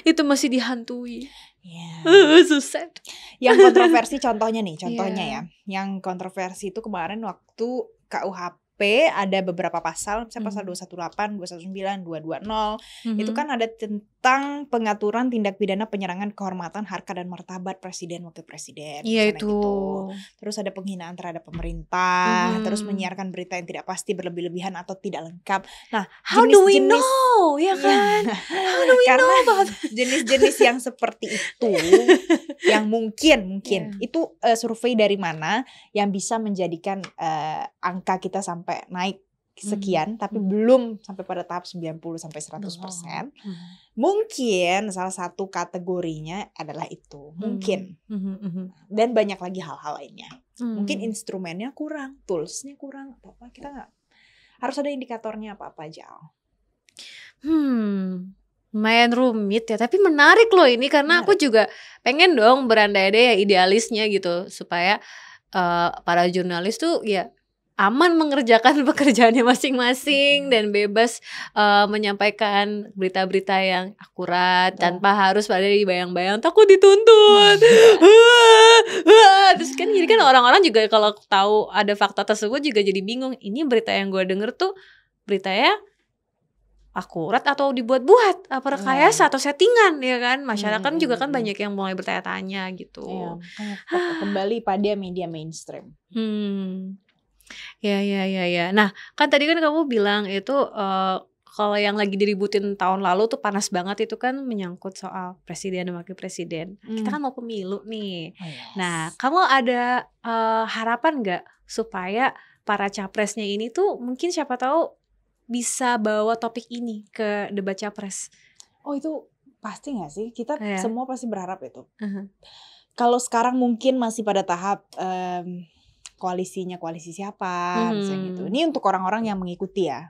itu masih dihantui. So sad. Yang kontroversi contohnya ya. Yang kontroversi itu kemarin waktu KUHP ada beberapa pasal, misalnya pasal 218, 219, 220. Itu kan ada tentang pengaturan tindak pidana penyerangan kehormatan, harkat dan martabat presiden wakil presiden. Itu. Gitu. Terus ada penghinaan terhadap pemerintah, terus menyiarkan berita yang tidak pasti, berlebih-lebihan atau tidak lengkap. Nah, how do we know? Ya kan? How do we know about jenis-jenis yang seperti itu yang mungkin itu survei dari mana yang bisa menjadikan angka kita sampai naik sekian tapi belum sampai pada tahap 90 sampai 100%. Mungkin salah satu kategorinya adalah itu. Mungkin. Dan banyak lagi hal-hal lainnya. Mungkin instrumennya kurang, toolsnya kurang, apa-apa kita nggak. Harus ada indikatornya apa-apa aja. Lumayan rumit ya, tapi menarik loh ini karena aku juga pengen dong berandai-andai ya idealisnya gitu supaya para jurnalis tuh ya aman mengerjakan pekerjaannya masing-masing dan bebas menyampaikan berita-berita yang akurat tanpa harus pada dibayang-bayang takut dituntut. Terus kan jadi kan orang-orang juga kalau tahu ada fakta tersebut juga jadi bingung, ini berita yang gue denger tuh beritanya akurat atau dibuat-buat, apa rekayasa atau settingan ya kan. Masyarakat juga kan banyak yang mulai bertanya-tanya gitu. Kembali pada media mainstream. Ya. Nah, kan tadi kan kamu bilang itu kalau yang lagi diributin tahun lalu tuh panas banget itu kan menyangkut soal presiden dan wakil presiden. Kita kan mau pemilu nih. Nah, kamu ada harapan nggak supaya para capresnya ini tuh mungkin siapa tahu bisa bawa topik ini ke debat capres? Itu pasti nggak sih? Kita semua pasti berharap itu. Kalau sekarang mungkin masih pada tahap koalisinya koalisi siapa misalnya gitu. Ini untuk orang-orang yang mengikuti ya.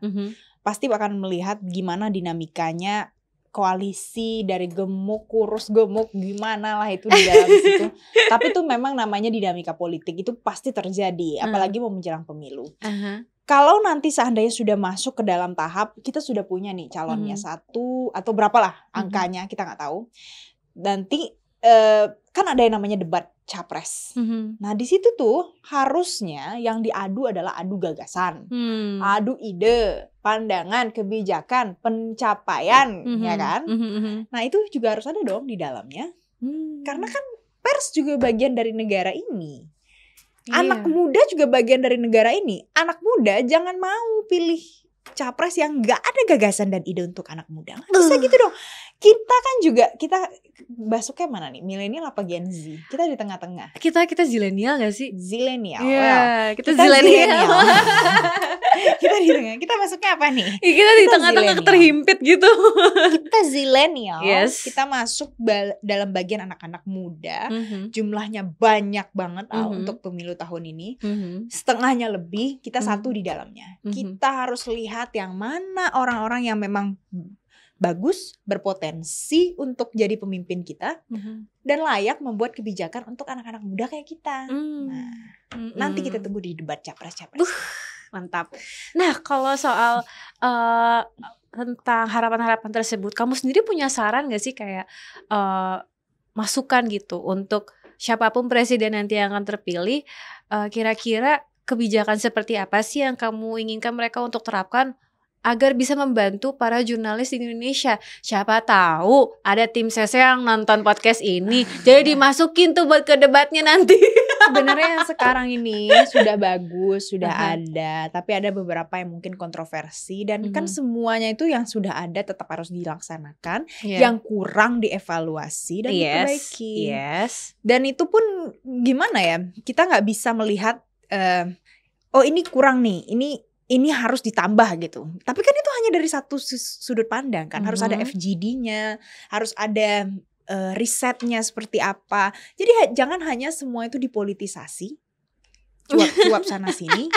Pasti akan melihat gimana dinamikanya koalisi dari gemuk, kurus, gemuk, gimana lah itu di dalam situ. Tapi itu memang namanya dinamika politik, itu pasti terjadi, apalagi mau menjelang pemilu. Kalau nanti seandainya sudah masuk ke dalam tahap, kita sudah punya nih calonnya 1 atau berapalah angkanya, kita nggak tahu. Nanti kan ada yang namanya debat capres. Nah di situ tuh harusnya yang diadu adalah adu gagasan, adu ide, pandangan, kebijakan, pencapaian, ya kan? Nah itu juga harus ada dong di dalamnya, karena kan pers juga bagian dari negara ini. Anak muda juga bagian dari negara ini. Anak muda jangan mau pilih capres yang gak ada gagasan dan ide untuk anak muda. Nggak bisa gitu dong. Kita kan juga, kita masuknya mana nih? Milenial apa Gen Z? Kita di tengah-tengah. Kita zilenial gak sih? Zilenial. Iya, kita zilenial. Kita di tengah. Kita masuknya apa nih? Kita di tengah-tengah terhimpit gitu. Kita zilenial. Yes. Kita masuk dalam bagian anak-anak muda. Jumlahnya banyak banget untuk pemilu tahun ini. Setengahnya lebih, kita satu di dalamnya. Kita harus lihat yang mana orang-orang yang memang bagus, berpotensi untuk jadi pemimpin kita, dan layak membuat kebijakan untuk anak-anak muda kayak kita. Nah, nanti kita tunggu di debat capres-capres. Mantap. Nah, kalau soal tentang harapan-harapan tersebut, kamu sendiri punya saran gak sih kayak masukan gitu untuk siapapun presiden nanti yang akan terpilih, kira-kira kebijakan seperti apa sih yang kamu inginkan mereka untuk terapkan agar bisa membantu para jurnalis di Indonesia? Siapa tahu ada tim Sese yang nonton podcast ini, jadi dimasukin tuh buat ke debatnya nanti. Sebenarnya yang sekarang ini sudah bagus, sudah ada, tapi ada beberapa yang mungkin kontroversi, dan kan semuanya itu yang sudah ada tetap harus dilaksanakan, yang kurang dievaluasi dan diperbaiki. Dan itu pun gimana ya, kita nggak bisa melihat oh ini kurang nih, ini harus ditambah gitu. Tapi kan itu hanya dari satu sudut pandang kan. Harus ada FGD-nya, harus ada risetnya seperti apa. Jadi jangan hanya semua itu dipolitisasi, cuap-cuap sana sini,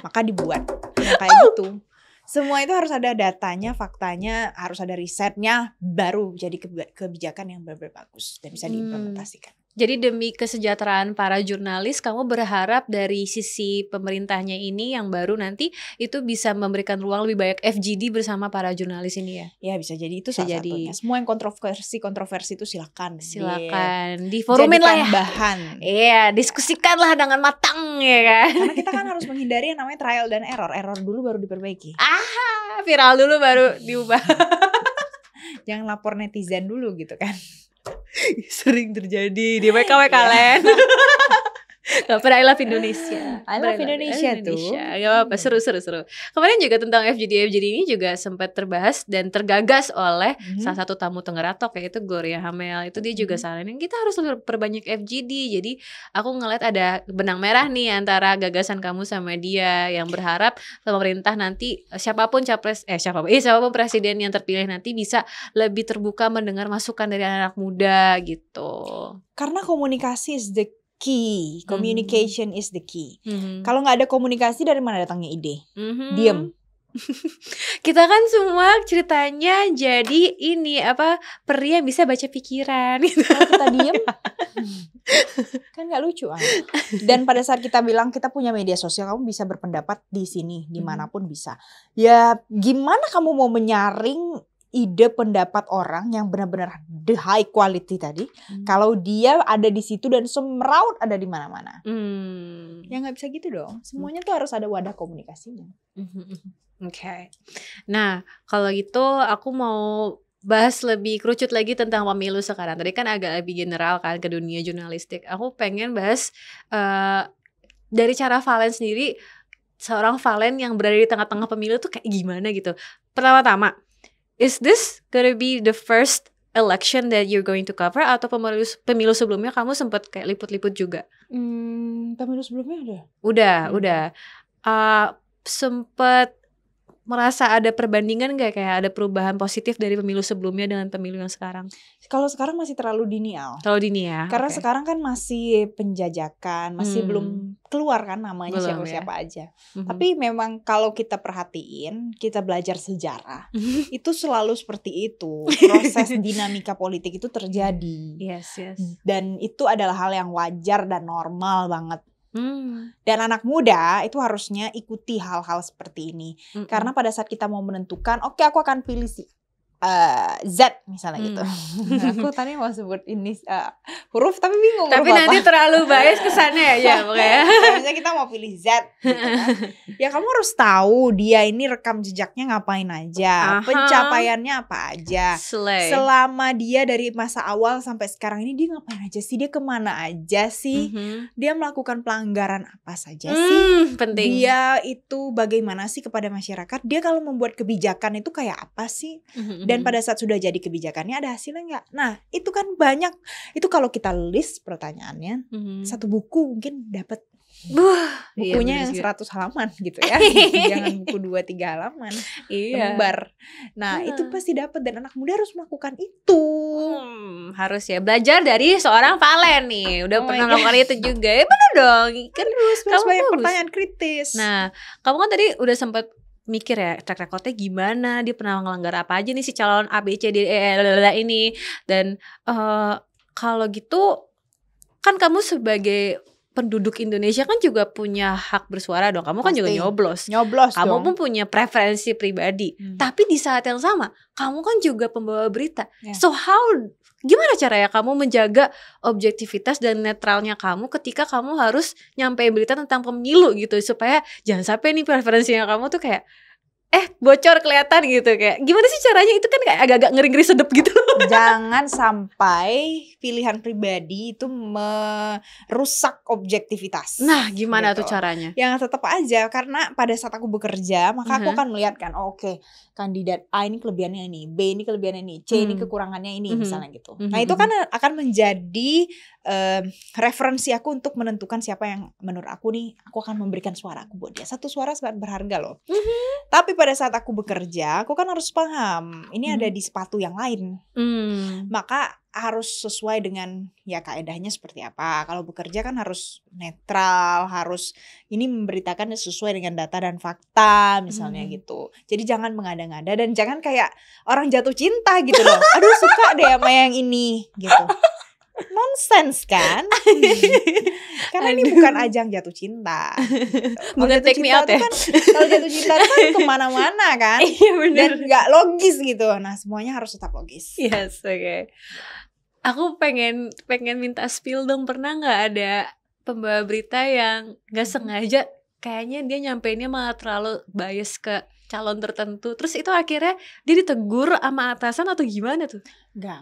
maka dibuat. Nah, kayak gitu. Semua itu harus ada datanya, faktanya, harus ada risetnya, baru jadi kebijakan yang benar-benar bagus dan bisa diimplementasikan. Jadi demi kesejahteraan para jurnalis, kamu berharap dari sisi pemerintahnya ini yang baru nanti itu bisa memberikan ruang lebih banyak FGD bersama para jurnalis ini ya? Ya bisa jadi itu salah satunya. Semua yang kontroversi itu silakan diforumin lah ya. Bahan. Iya, diskusikanlah dengan matang ya kan. Karena kita kan harus menghindari yang namanya trial dan error. Error dulu baru diperbaiki. Viral dulu baru diubah. Jangan lapor netizen dulu gitu kan. Sering terjadi di WKW kalian. Gak pernah I love Indonesia. I love Indonesia tuh. Gak apa-apa, seru. Kemarin juga tentang FGD ini juga sempat terbahas dan tergagas oleh salah satu tamu Tenggaratok, yaitu Gloria Hamel. Itu dia juga saranin kita harus perbanyak FGD. Jadi aku ngeliat ada benang merah nih antara gagasan kamu sama dia, yang berharap pemerintah nanti siapapun siapapun presiden yang terpilih nanti bisa lebih terbuka mendengar masukan dari anak muda gitu. Karena komunikasi is the key, communication is the key. Kalau nggak ada komunikasi, dari mana datangnya ide? Diem. Kita kan semua ceritanya jadi ini peri yang bisa baca pikiran. Kalau kita diem, kan nggak lucu kan? Dan pada saat kita bilang kita punya media sosial, kamu bisa berpendapat di sini, dimanapun bisa. Ya gimana kamu mau menyaring ide pendapat orang yang benar-benar the high quality tadi, kalau dia ada di situ dan semeraut ada di mana-mana. Ya nggak bisa gitu dong. Semuanya tuh harus ada wadah komunikasinya. Oke. Nah, kalau gitu aku mau bahas lebih kerucut lagi tentang pemilu sekarang. Tadi kan agak lebih general kan ke dunia jurnalistik. Aku pengen bahas dari cara Valen sendiri, seorang Valen yang berada di tengah-tengah pemilu tuh kayak gimana gitu. Pertama-tama, is this gonna be the first election that you're going to cover, atau pemilu sebelumnya kamu sempat kayak liput-liput juga? Pemilu sebelumnya Udah. Sempet merasa ada perbandingan gak, kayak ada perubahan positif dari pemilu sebelumnya dengan pemilu yang sekarang? Kalau sekarang masih terlalu dini, Al. Terlalu dini ya? Karena sekarang kan masih penjajakan, masih belum keluar kan namanya siapa-siapa aja. Tapi memang kalau kita perhatiin, kita belajar sejarah, itu selalu seperti itu. Proses dinamika politik itu terjadi. Yes. Dan itu adalah hal yang wajar dan normal banget. Dan anak muda itu harusnya ikuti hal-hal seperti ini. Karena pada saat kita mau menentukan, oke, aku akan pilih si Z misalnya gitu. Aku tadi mau sebut ini huruf tapi bingung. Tapi nanti terlalu bias kesannya ya pokoknya. Misalnya kita mau pilih Z gitu kan. Ya kamu harus tahu dia ini rekam jejaknya ngapain aja, pencapaiannya apa aja. Selama dia dari masa awal sampai sekarang ini dia ngapain aja sih, dia kemana aja sih, dia melakukan pelanggaran apa saja sih, penting. Dia itu bagaimana sih kepada masyarakat, dia kalau membuat kebijakan itu kayak apa sih. Dan pada saat sudah jadi kebijakannya ada hasilnya nggak? Nah itu kan banyak. Itu kalau kita list pertanyaannya, satu buku mungkin dapat bukunya yang 100 halaman gitu ya. Jangan buku 2-3 halaman lembar. Nah itu pasti dapat, dan anak muda harus melakukan itu. Harus ya, belajar dari seorang Valen nih. Udah pernah melakukan itu juga. Ya bener dong. Kan harus banyak pertanyaan kritis. Nah kamu kan tadi udah sempat mikir ya track recordnya gimana, dia pernah ngelanggar apa aja nih si calon A, B, C, D, E, ini. Dan kalau gitu kan kamu sebagai penduduk Indonesia kan juga punya hak bersuara dong. Kamu kan juga nyoblos kamu dong. pun punya preferensi pribadi. Tapi di saat yang sama kamu kan juga pembawa berita. So gimana caranya kamu menjaga objektivitas dan netralnya kamu ketika kamu harus nyampein berita tentang pemilu gitu, supaya jangan sampai nih preferensinya kamu tuh kayak bocor kelihatan gitu. Kayak gimana sih caranya? Itu kan kayak agak-agak ngeri-ngeri sedep gitu. Jangan sampai pilihan pribadi itu merusak objektivitas. Nah gimana gitu. tuh caranya? Yang tetap aja, karena pada saat aku bekerja maka aku akan melihat kan, oke, kandidat A ini kelebihannya ini, B ini kelebihannya ini, C ini kekurangannya ini, misalnya gitu. Nah itu kan akan menjadi referensi aku untuk menentukan siapa yang menurut aku nih, aku akan memberikan suara aku buat dia. Satu suara sangat berharga loh. Tapi pada saat aku bekerja, aku kan harus paham ini ada di sepatu yang lain. Maka harus sesuai dengan ya kaedahnya seperti apa. Kalau bekerja kan harus netral, harus ini memberitakan sesuai dengan data dan fakta misalnya gitu. Jadi jangan mengada-ngada dan jangan kayak orang jatuh cinta gitu loh. Aduh suka deh sama yang ini gitu. Nonsense kan? Karena ini bukan ajang jatuh cinta. Bukan take me out ya. Kan, kalau jatuh cinta kan kemana-mana kan? Dan gak logis gitu. Nah semuanya harus tetap logis. Yes, oke. Aku pengen minta spill dong. Pernah gak ada pembawa berita yang gak sengaja kayaknya dia nyampeinnya malah terlalu bias ke calon tertentu, terus itu akhirnya dia ditegur sama atasan atau gimana tuh? Gak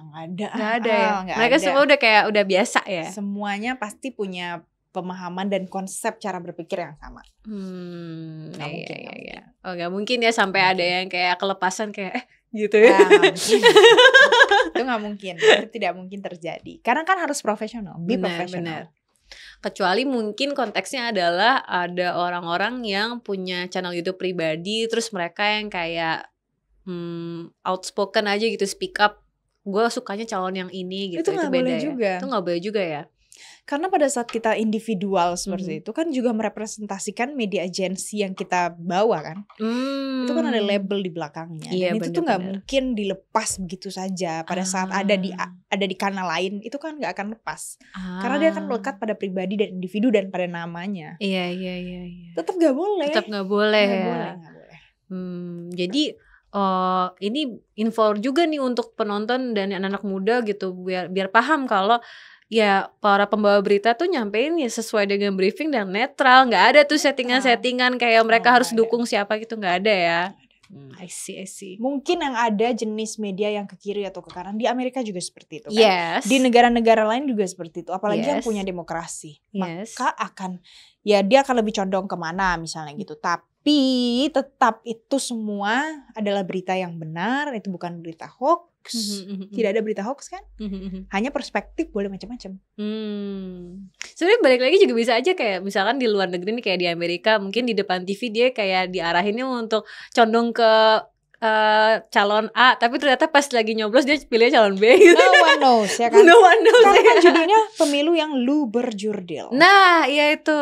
ada ya. Mereka semua udah biasa ya. Semuanya pasti punya pemahaman dan konsep cara berpikir yang sama. Gak mungkin. Oh gak mungkin ya sampai ada yang kayak kelepasan kayak gitu ya. Itu gak mungkin. Itu tidak mungkin terjadi. Karena kan harus profesional. Profesional. Kecuali mungkin konteksnya adalah ada orang-orang yang punya channel YouTube pribadi, terus mereka yang kayak outspoken aja gitu, speak up, gue sukanya calon yang ini gitu. Itu gak beda boleh ya? juga. Itu gak boleh juga ya? Karena pada saat kita individual seperti itu kan juga merepresentasikan media agensi yang kita bawa kan. Itu kan ada label di belakangnya. Dan itu tuh gak mungkin dilepas begitu saja. Pada saat ada di kanal lain itu kan gak akan lepas. Karena dia akan melekat pada pribadi dan individu dan pada namanya. Iya. Tetap gak boleh. Tetap gak boleh ya. Gak boleh. Jadi ini info juga nih untuk penonton dan anak-anak muda gitu, biar paham kalau ya para pembawa berita tuh nyampein ya sesuai dengan briefing dan netral. Gak ada tuh settingan-settingan kayak mereka harus dukung siapa gitu, gak ada ya. I see. Mungkin yang ada jenis media yang ke kiri atau ke kanan. Di Amerika juga seperti itu kan. Yes. Di negara-negara lain juga seperti itu. Apalagi yang punya demokrasi. Maka dia akan lebih condong kemana misalnya gitu. Tapi tetap itu semua adalah berita yang benar. Itu bukan berita hoax. Tidak ada berita hoax kan? Hanya perspektif boleh macam-macam. Sebenarnya balik lagi juga bisa aja kayak misalkan di luar negeri nih, kayak di Amerika, mungkin di depan TV dia kayak diarahinnya untuk condong ke calon A, tapi ternyata pas lagi nyoblos dia pilih calon B gitu. No one knows ya kan? No one knows. Karena kan judulnya pemilu yang luberjurdil. Nah, iya itu.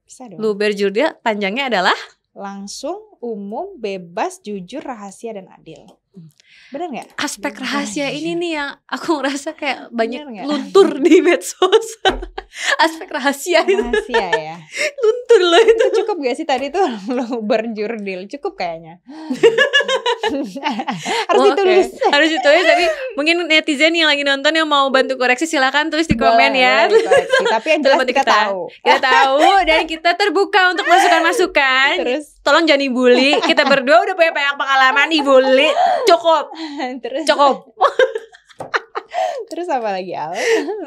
Bisa dong. Luberjurdil panjangnya adalah langsung, umum, bebas, jujur, rahasia, dan adil. Bener gak? Aspek rahasia ini nih yang aku ngerasa kayak banyak luntur di medsos. Aspek rahasia itu. Rahasia ya. Luntur loh itu. Cukup gak sih tadi tuh luberjurdil? Cukup kayaknya. Harus ditulis. Harus ditulis, tapi mungkin netizen yang lagi nonton yang mau bantu koreksi silakan tulis di komen ya. Tapi yang jelas kita tahu. Kita tahu dan kita terbuka untuk masukan-masukan. Terus tolong jangan dibully. Kita berdua udah punya banyak pengalaman dibully. Cukup. Terus apa lagi Al?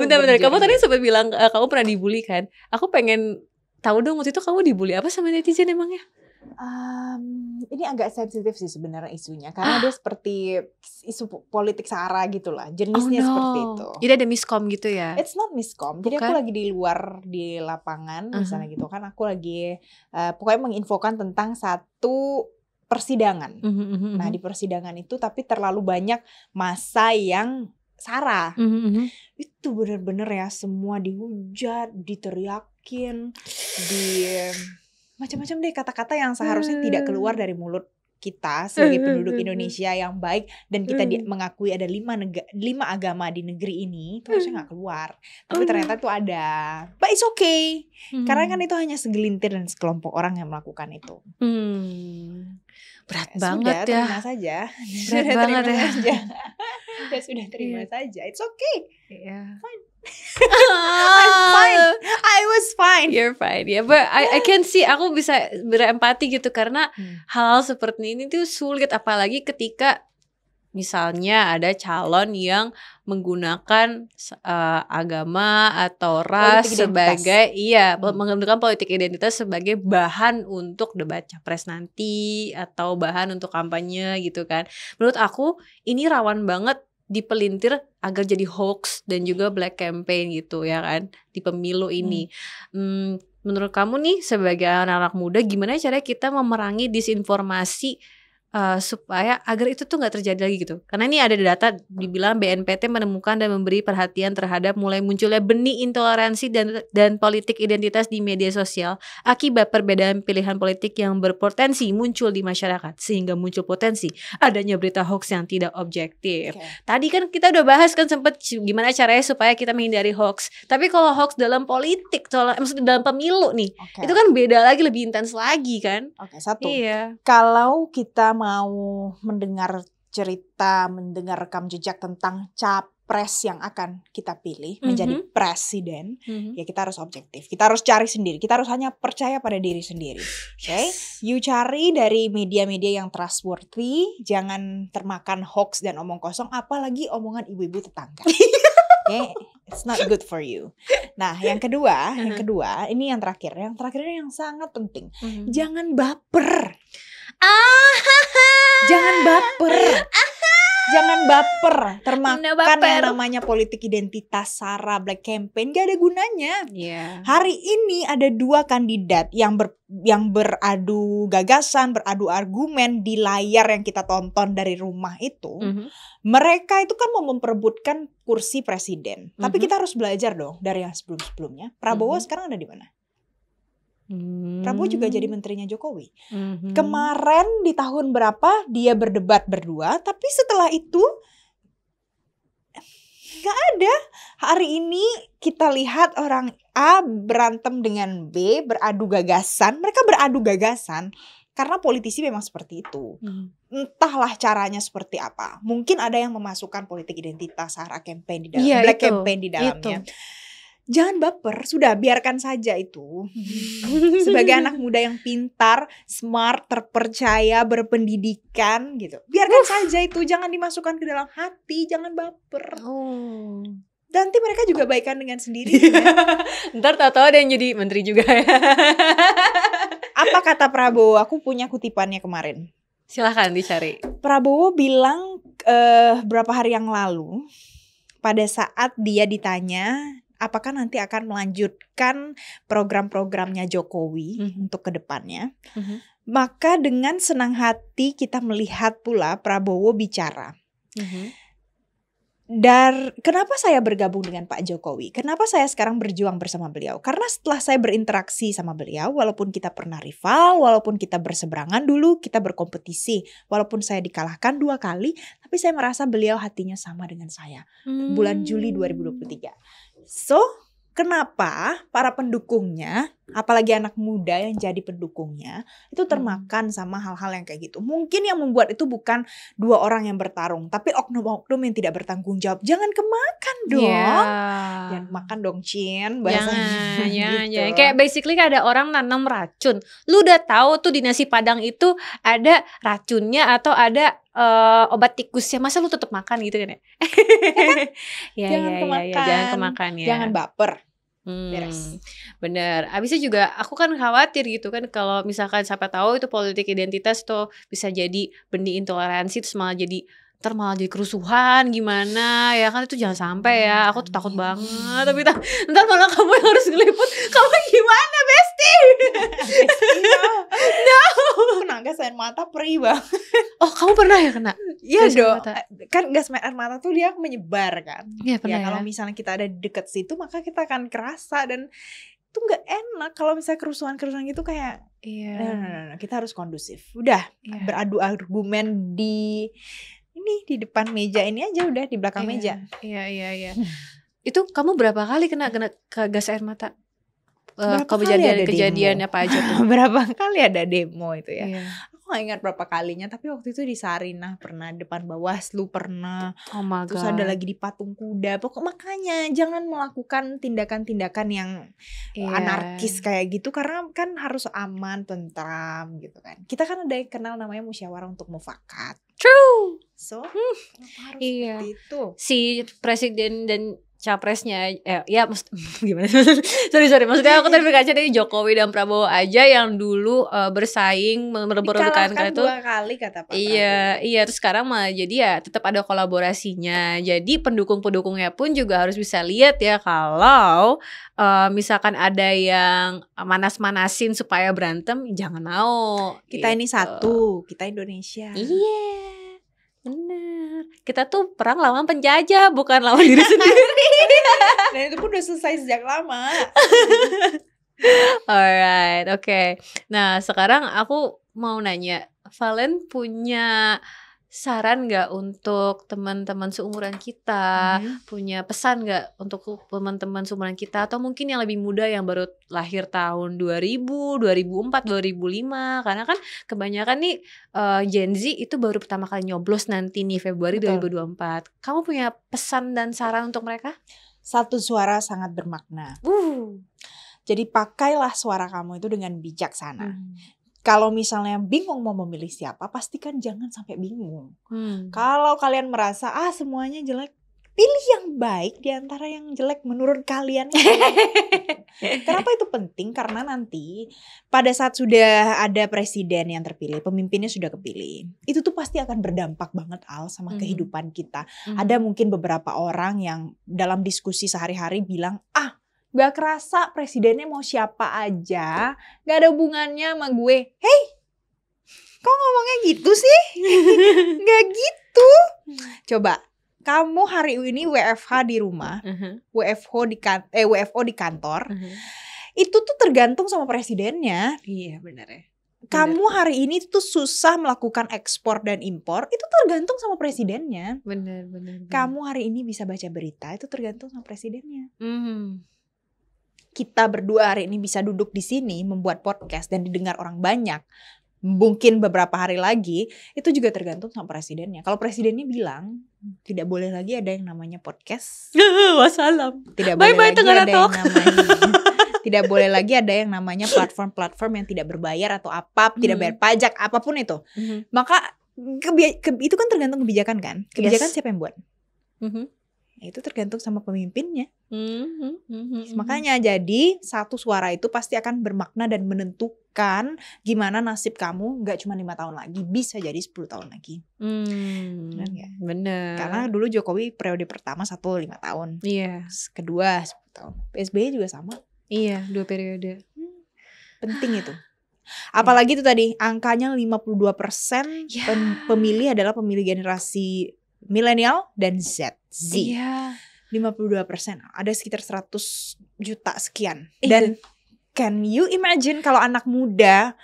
Bentar-bentar, kamu tadi sempat bilang kamu pernah dibully kan? Aku pengen tahu dong waktu itu kamu dibully apa sama netizen emangnya? Ini agak sensitif sih sebenarnya isunya, karena dia seperti isu politik sara gitulah, jenisnya seperti itu. Jadi ada miskom gitu ya? It's not miskom. Jadi aku lagi di luar di lapangan misalnya gitu kan, aku lagi pokoknya menginfokan tentang satu persidangan. Nah di persidangan itu tapi terlalu banyak massa yang sara. Itu benar-benar ya semua dihujat, diteriakin, macam-macam deh kata-kata yang seharusnya tidak keluar dari mulut kita sebagai penduduk Indonesia yang baik, dan kita mengakui ada 5 agama di negeri ini, itu harusnya gak keluar. Tapi ternyata itu ada. But it's okay. Karena kan itu hanya segelintir dan sekelompok orang yang melakukan itu. Berat banget ya. Terima saja. Berat banget ya. Sudah terima saja. It's okay. Fine. I'm fine. I was fine. You're fine. Yeah, but I can see, aku bisa berempati gitu karena hal seperti ini tuh sulit, apalagi ketika misalnya ada calon yang menggunakan agama atau ras sebagai menggunakan politik identitas sebagai bahan untuk debat capres nanti atau bahan untuk kampanye gitu kan. Menurut aku ini rawan banget dipelintir agar jadi hoax dan juga black campaign gitu ya kan di pemilu ini. Menurut kamu nih sebagai anak-anak muda, gimana cara kita memerangi disinformasi supaya agar itu tuh nggak terjadi lagi gitu? Karena ini ada data dibilang BNPT menemukan dan memberi perhatian terhadap mulai munculnya benih intoleransi dan politik identitas di media sosial akibat perbedaan pilihan politik yang berpotensi muncul di masyarakat, sehingga muncul potensi adanya berita hoax yang tidak objektif. Tadi kan kita udah bahas kan sempet gimana caranya supaya kita menghindari hoax. Tapi kalau hoax dalam politik, maksudnya dalam pemilu nih, itu kan beda lagi, lebih intens lagi kan? Satu. Iya. Kalau kita mau mendengar cerita, mendengar rekam jejak tentang capres yang akan kita pilih menjadi presiden, ya kita harus objektif. Kita harus cari sendiri. Kita harus hanya percaya pada diri sendiri. Okay? You cari dari media-media yang trustworthy, jangan termakan hoax dan omong kosong, apalagi omongan ibu-ibu tetangga. Okay? It's not good for you. Nah, yang kedua, ini yang terakhir. Yang terakhir ini yang sangat penting. Jangan baper. Jangan baper termakan yang namanya politik identitas, sara, black campaign, gak ada gunanya. Hari ini ada 2 kandidat yang beradu gagasan, beradu argumen di layar yang kita tonton dari rumah itu. Mereka itu kan mau memperebutkan kursi presiden. Tapi kita harus belajar dong dari yang sebelum-sebelumnya. Prabowo sekarang ada di mana? Prabowo juga jadi menterinya Jokowi. Kemarin di tahun berapa dia berdebat berdua, tapi setelah itu gak ada. Hari ini kita lihat orang A berantem dengan B, beradu gagasan. Mereka beradu gagasan karena politisi memang seperti itu. Entahlah caranya seperti apa. Mungkin ada yang memasukkan politik identitas, sara campaign di dalam, black campaign di dalamnya. Jangan baper, sudah biarkan saja itu. Sebagai anak muda yang pintar, smart, terpercaya, berpendidikan gitu. Biarkan saja itu, jangan dimasukkan ke dalam hati, jangan baper. Nanti mereka juga baikan dengan sendirinya. Ntar tahu-tahu ada yang jadi menteri juga ya. Apa kata Prabowo? Aku punya kutipannya kemarin. Silahkan dicari. Prabowo bilang berapa hari yang lalu, pada saat dia ditanya apakah nanti akan melanjutkan program-programnya Jokowi untuk kedepannya, maka dengan senang hati kita melihat pula Prabowo bicara. Dan kenapa saya bergabung dengan Pak Jokowi? Kenapa saya sekarang berjuang bersama beliau? Karena setelah saya berinteraksi sama beliau, walaupun kita pernah rival, walaupun kita berseberangan dulu, kita berkompetisi, walaupun saya dikalahkan 2 kali, tapi saya merasa beliau hatinya sama dengan saya. Bulan Juli 2023. So, kenapa para pendukungnya, apalagi anak muda yang jadi pendukungnya, itu termakan sama hal-hal yang kayak gitu. Mungkin yang membuat itu bukan 2 orang yang bertarung, tapi oknum-oknum yang tidak bertanggung jawab. Jangan kemakan dong. Jangan makan dong, Cin, bahasanya. Jangan. Kayak basically ada orang nanam racun. Lu udah tahu tuh di nasi Padang itu ada racunnya atau ada obat tikusnya, masa lu tetap makan gitu kan ya? Jangan kemakan ya. Jangan baper. Beres. Bener. Abisnya juga aku kan khawatir gitu kan, kalau misalkan siapa tahu itu politik identitas tuh bisa jadi benih intoleransi, terus malah jadi kerusuhan gimana ya kan, itu jangan sampai ya. Aku tuh takut banget. Tapi ntar malah kamu yang harus ngeliput. Kamu gimana, Besti? No. Kena gas air mata perih banget. Oh, kamu pernah ya kena? Iya dong. Kan gas air mata tuh dia menyebar kan. Iya, pernah ya. Kalau misalnya kita ada di dekat situ, maka kita akan kerasa, dan itu nggak enak kalau misalnya kerusuhan gitu kayak. Nah, kita harus kondusif. Udah beradu argumen di depan meja ini aja, udah di belakang meja. Iya. Itu kamu berapa kali kena ke gas air mata? Kejadiannya apa aja tuh? Berapa kali ada demo itu ya? Aku gak ingat berapa kalinya, tapi waktu itu di Sarinah pernah, depan Bawaslu pernah. Oh my God. Terus ada lagi di Patung Kuda. Makanya jangan melakukan tindakan-tindakan yang anarkis kayak gitu, karena kan harus aman, tentram gitu kan. Kita kan ada yang kenal namanya musyawarah untuk mufakat. True. So harus seperti itu. Si presiden dan capresnya gimana? sorry maksudnya aku tadi berkaca dari Jokowi dan Prabowo aja yang dulu bersaing merebut-rebutkan itu 2 kali kata Pak Prabowo. Iya, terus sekarang malah jadi ya tetap ada kolaborasinya. Jadi pendukung-pendukungnya pun juga harus bisa lihat ya, kalau misalkan ada yang manas-manasin supaya berantem, jangan mau. Kita ini satu, kita Indonesia. Iya. Bener. Kita tuh perang lawan penjajah, bukan lawan diri sendiri. Dan itu pun udah selesai sejak lama. Alright, okay. Nah sekarang aku mau nanya, Valen punya saran gak untuk teman-teman seumuran kita? Punya pesan gak untuk teman-teman seumuran kita? Atau mungkin yang lebih muda yang baru lahir tahun 2000, 2004, 2005? Karena kan kebanyakan nih Gen Z itu baru pertama kali nyoblos nanti nih Februari 2024. Kamu punya pesan dan saran untuk mereka? Satu suara sangat bermakna. Jadi pakailah suara kamu itu dengan bijaksana. Kalau misalnya bingung mau memilih siapa, pastikan jangan sampai bingung. Kalau kalian merasa semuanya jelek, pilih yang baik di antara yang jelek menurut kalian. Kenapa itu penting? Karena nanti pada saat sudah ada presiden yang terpilih, pemimpinnya sudah kepilih, itu tuh pasti akan berdampak banget sama kehidupan kita. Ada mungkin beberapa orang yang dalam diskusi sehari-hari bilang, gak kerasa presidennya mau siapa aja, gak ada hubungannya sama gue. Hey, kok ngomongnya gitu sih? Gak gitu. Coba, kamu hari ini WFH di rumah, WFO di kantor, itu tuh tergantung sama presidennya. Iya benar ya. Kamu hari ini tuh susah melakukan ekspor dan impor, itu tergantung sama presidennya. Benar. Kamu hari ini bisa baca berita, itu tergantung sama presidennya. Kita berdua hari ini bisa duduk di sini membuat podcast dan didengar orang banyak, mungkin beberapa hari lagi, itu juga tergantung sama presidennya. Kalau presidennya bilang tidak boleh lagi ada yang namanya podcast, wassalam. Tidak boleh lagi ada yang namanya tidak boleh lagi ada yang namanya platform yang tidak berbayar atau tidak bayar pajak, apapun itu. Maka itu kan tergantung kebijakan kan. Kebijakan siapa yang buat? Itu tergantung sama pemimpinnya. Makanya jadi satu suara itu pasti akan bermakna dan menentukan gimana nasib kamu gak cuma 5 tahun lagi, bisa jadi 10 tahun lagi. Bener. Karena dulu Jokowi periode pertama 5 tahun. Iya. Kedua 10 tahun. SBY juga sama. Iya, 2 periode. Penting itu. Apalagi itu tadi angkanya 52% pemilih adalah pemilih generasi milenial dan Z. Iya. 52%. Ada sekitar 100 juta sekian. Dan can you imagine kalau anak muda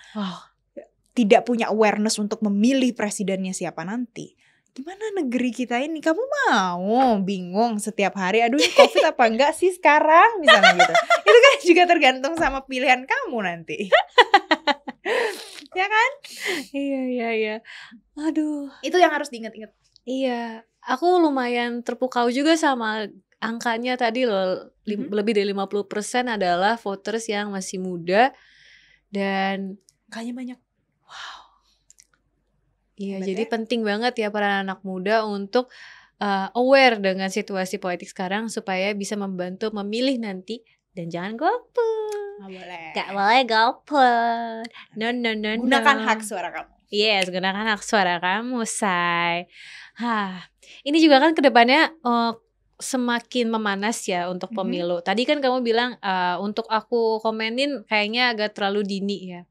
tidak punya awareness untuk memilih presidennya siapa nanti? Gimana negeri kita ini? Kamu mau bingung setiap hari, aduh ini COVID apa enggak sih sekarang? Misalnya gitu. Itu kan juga tergantung sama pilihan kamu nanti. Ya kan? Iya. Aduh. Itu yang harus diingat-ingat. Iya. Aku lumayan terpukau juga sama angkanya tadi loh. Lebih dari 50% adalah voters yang masih muda. Dan angkanya banyak. Wow. Iya, jadi penting banget ya para anak muda untuk aware dengan situasi politik sekarang supaya bisa membantu memilih nanti. Dan jangan golput. Gak boleh golput. No. Gunakan hak suara kamu. Yes, gunakan hak suara kamu, say. Ini juga kan kedepannya semakin memanas ya untuk pemilu. Tadi kan kamu bilang untuk aku komenin kayaknya agak terlalu dini ya.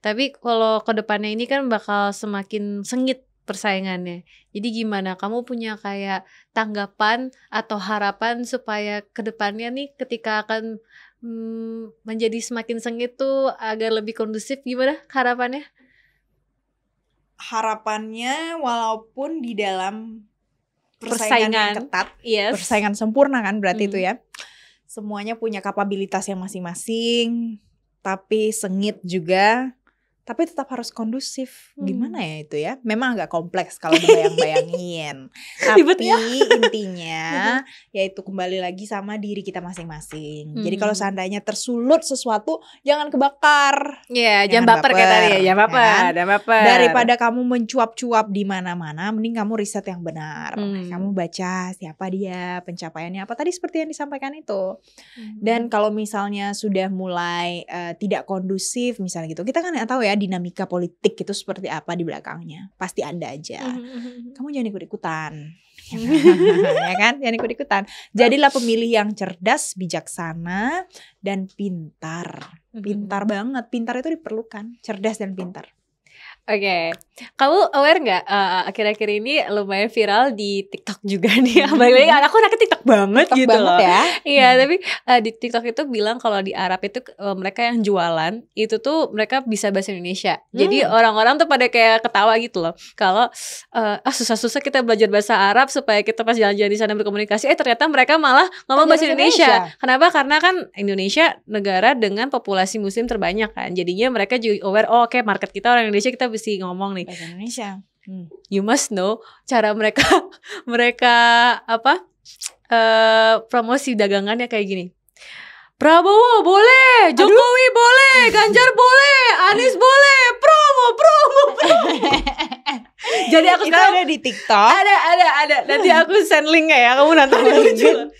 Tapi kalau kedepannya ini kan bakal semakin sengit persaingannya. Jadi gimana? Kamu punya kayak tanggapan atau harapan supaya kedepannya nih ketika akan menjadi semakin sengit tuh agar lebih kondusif, gimana harapannya? Harapannya walaupun di dalam persaingan yang ketat, persaingan sempurna kan berarti itu ya. Semuanya punya kapabilitas yang masing-masing, tapi sengit juga, tapi tetap harus kondusif. Gimana ya itu ya? Memang agak kompleks kalau dibayang-bayangin. Tapi intinya yaitu kembali lagi sama diri kita masing-masing. Jadi kalau seandainya tersulut sesuatu, jangan kebakar. Jangan baper kayak tadi ya. Jangan baper. Daripada kamu mencuap-cuap di mana-mana, mending kamu riset yang benar. Kamu baca siapa dia, pencapaiannya apa. Tadi seperti yang disampaikan itu. Dan kalau misalnya sudah mulai tidak kondusif misalnya gitu, kita kan nggak tahu ya dinamika politik itu seperti apa di belakangnya. Pasti ada aja. Kamu jangan ikut-ikutan. Ya kan? Jangan ikut-ikutan. Jadilah pemilih yang cerdas, bijaksana, dan pintar. Pintar banget. Pintar itu diperlukan. Cerdas dan pintar. Oke, kamu aware nggak akhir-akhir ini lumayan viral di TikTok juga nih. Balik lagi, aku anaknya TikTok banget TikTok gitu banget loh. Ya. Iya, tapi di TikTok itu bilang kalau di Arab itu mereka yang jualan itu tuh mereka bisa bahasa Indonesia. Jadi orang-orang tuh pada kayak ketawa gitu loh. Kalau susah-susah kita belajar bahasa Arab supaya kita pas jalan-jalan di sana berkomunikasi, ternyata mereka malah ngomong bahasa Indonesia. Kenapa? Karena kan Indonesia negara dengan populasi muslim terbanyak kan. Jadinya mereka juga aware, oke, market kita orang Indonesia, kita mesti ngomong nih bahasa Indonesia. You must know cara mereka promosi dagangannya kayak gini. Prabowo boleh, Jokowi boleh, Ganjar boleh, Anies boleh, promo. Jadi aku sekarang ada di TikTok. Ada. Nanti aku send link ya, kamu nonton lucu.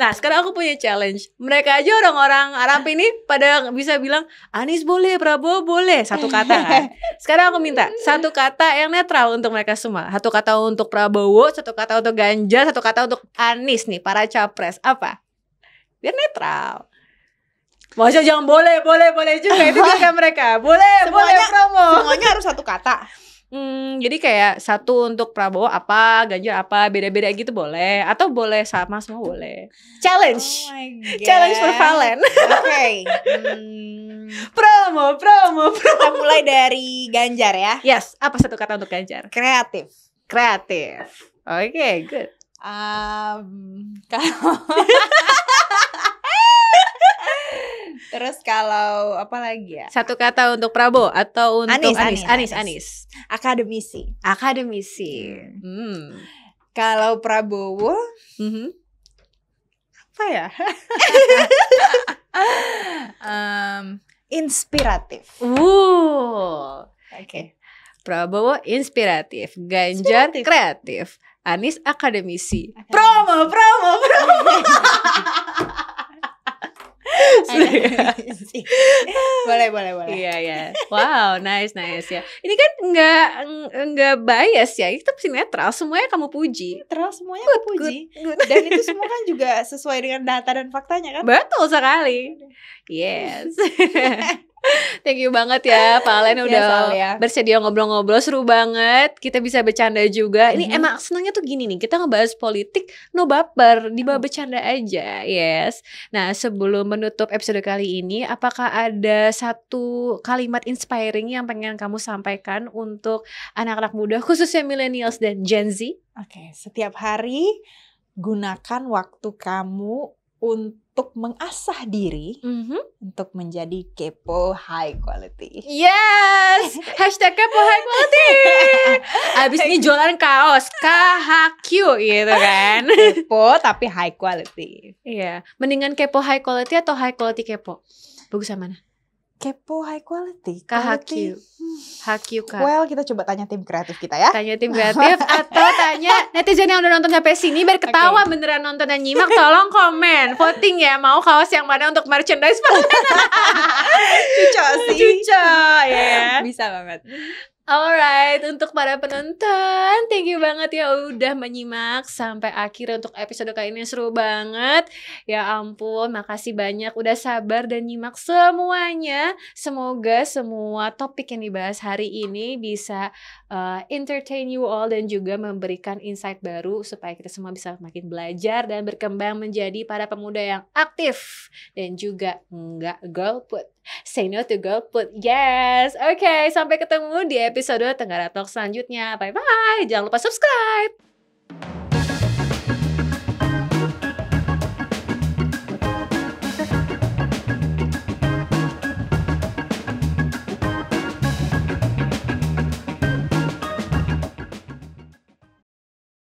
Nah, sekarang aku punya challenge. Mereka aja orang-orang Arab ini pada bisa bilang Anies boleh, Prabowo boleh, satu kata kan. Sekarang aku minta satu kata yang netral untuk mereka semua. Satu kata untuk Prabowo, satu kata untuk Ganjar, satu kata untuk Anies nih, para capres. Apa? Biar netral. Maksudnya jangan boleh juga, itu juga mereka. Boleh promo. Semuanya harus satu kata. Jadi kayak satu untuk Prabowo apa, Ganjar apa, beda-beda gitu boleh. Atau boleh sama semua boleh. Challenge. Challenge for Valen. Oke. Promo. Kita mulai dari Ganjar ya. Yes, apa satu kata untuk Ganjar? Kreatif. Oke, good. Terus kalau apa lagi ya? Satu kata untuk Prabowo atau untuk Anies. Akademisi. Kalau Prabowo, apa ya? Inspiratif. Oke. Prabowo inspiratif, Ganjar kreatif, Anies akademisi. Promo. boleh. Iya. Wow, nice ya. Ini kan nggak bias ya, itu netral, semuanya kamu puji. Netral, semuanya aku puji. Good. Dan itu semua kan juga sesuai dengan data dan faktanya kan? Betul sekali. Yes. Thank you banget ya Pak Alen udah bersedia ngobrol-ngobrol, seru banget. Kita bisa bercanda juga. Ini emang senangnya tuh gini nih, kita ngebahas politik no baper, dibawa bercanda aja. Yes. Nah, sebelum menutup episode kali ini, apakah ada satu kalimat inspiring yang pengen kamu sampaikan untuk anak-anak muda, khususnya millennials dan Gen Z? Oke, setiap hari gunakan waktu kamu untuk mengasah diri untuk menjadi kepo high quality. Yes, hashtag kepo high quality. Abis ini jualan kaos KHQ gitu kan. Kepo tapi high quality. Iya, mendingan kepo high quality atau high quality kepo? Bagusan mana? Kepo high quality. KHQ. HQK. Well, kita coba tanya tim kreatif kita ya. Tanya tim kreatif atau tanya netizen yang udah nonton sampai sini biar ketawa beneran nonton dan nyimak. Tolong komen, voting ya, mau kaos yang mana untuk merchandise. Cuco ya. Bisa banget. Alright, untuk para penonton, thank you banget ya udah menyimak sampai akhir untuk episode kali ini, seru banget. Ya ampun, makasih banyak udah sabar dan nyimak semuanya. Semoga semua topik yang dibahas hari ini bisa entertain you all dan juga memberikan insight baru supaya kita semua bisa makin belajar dan berkembang menjadi para pemuda yang aktif dan juga nggak golput. Say no to golput. Yes. Oke, sampai ketemu di episode Tenggara Talk selanjutnya. Bye-bye. Jangan lupa subscribe.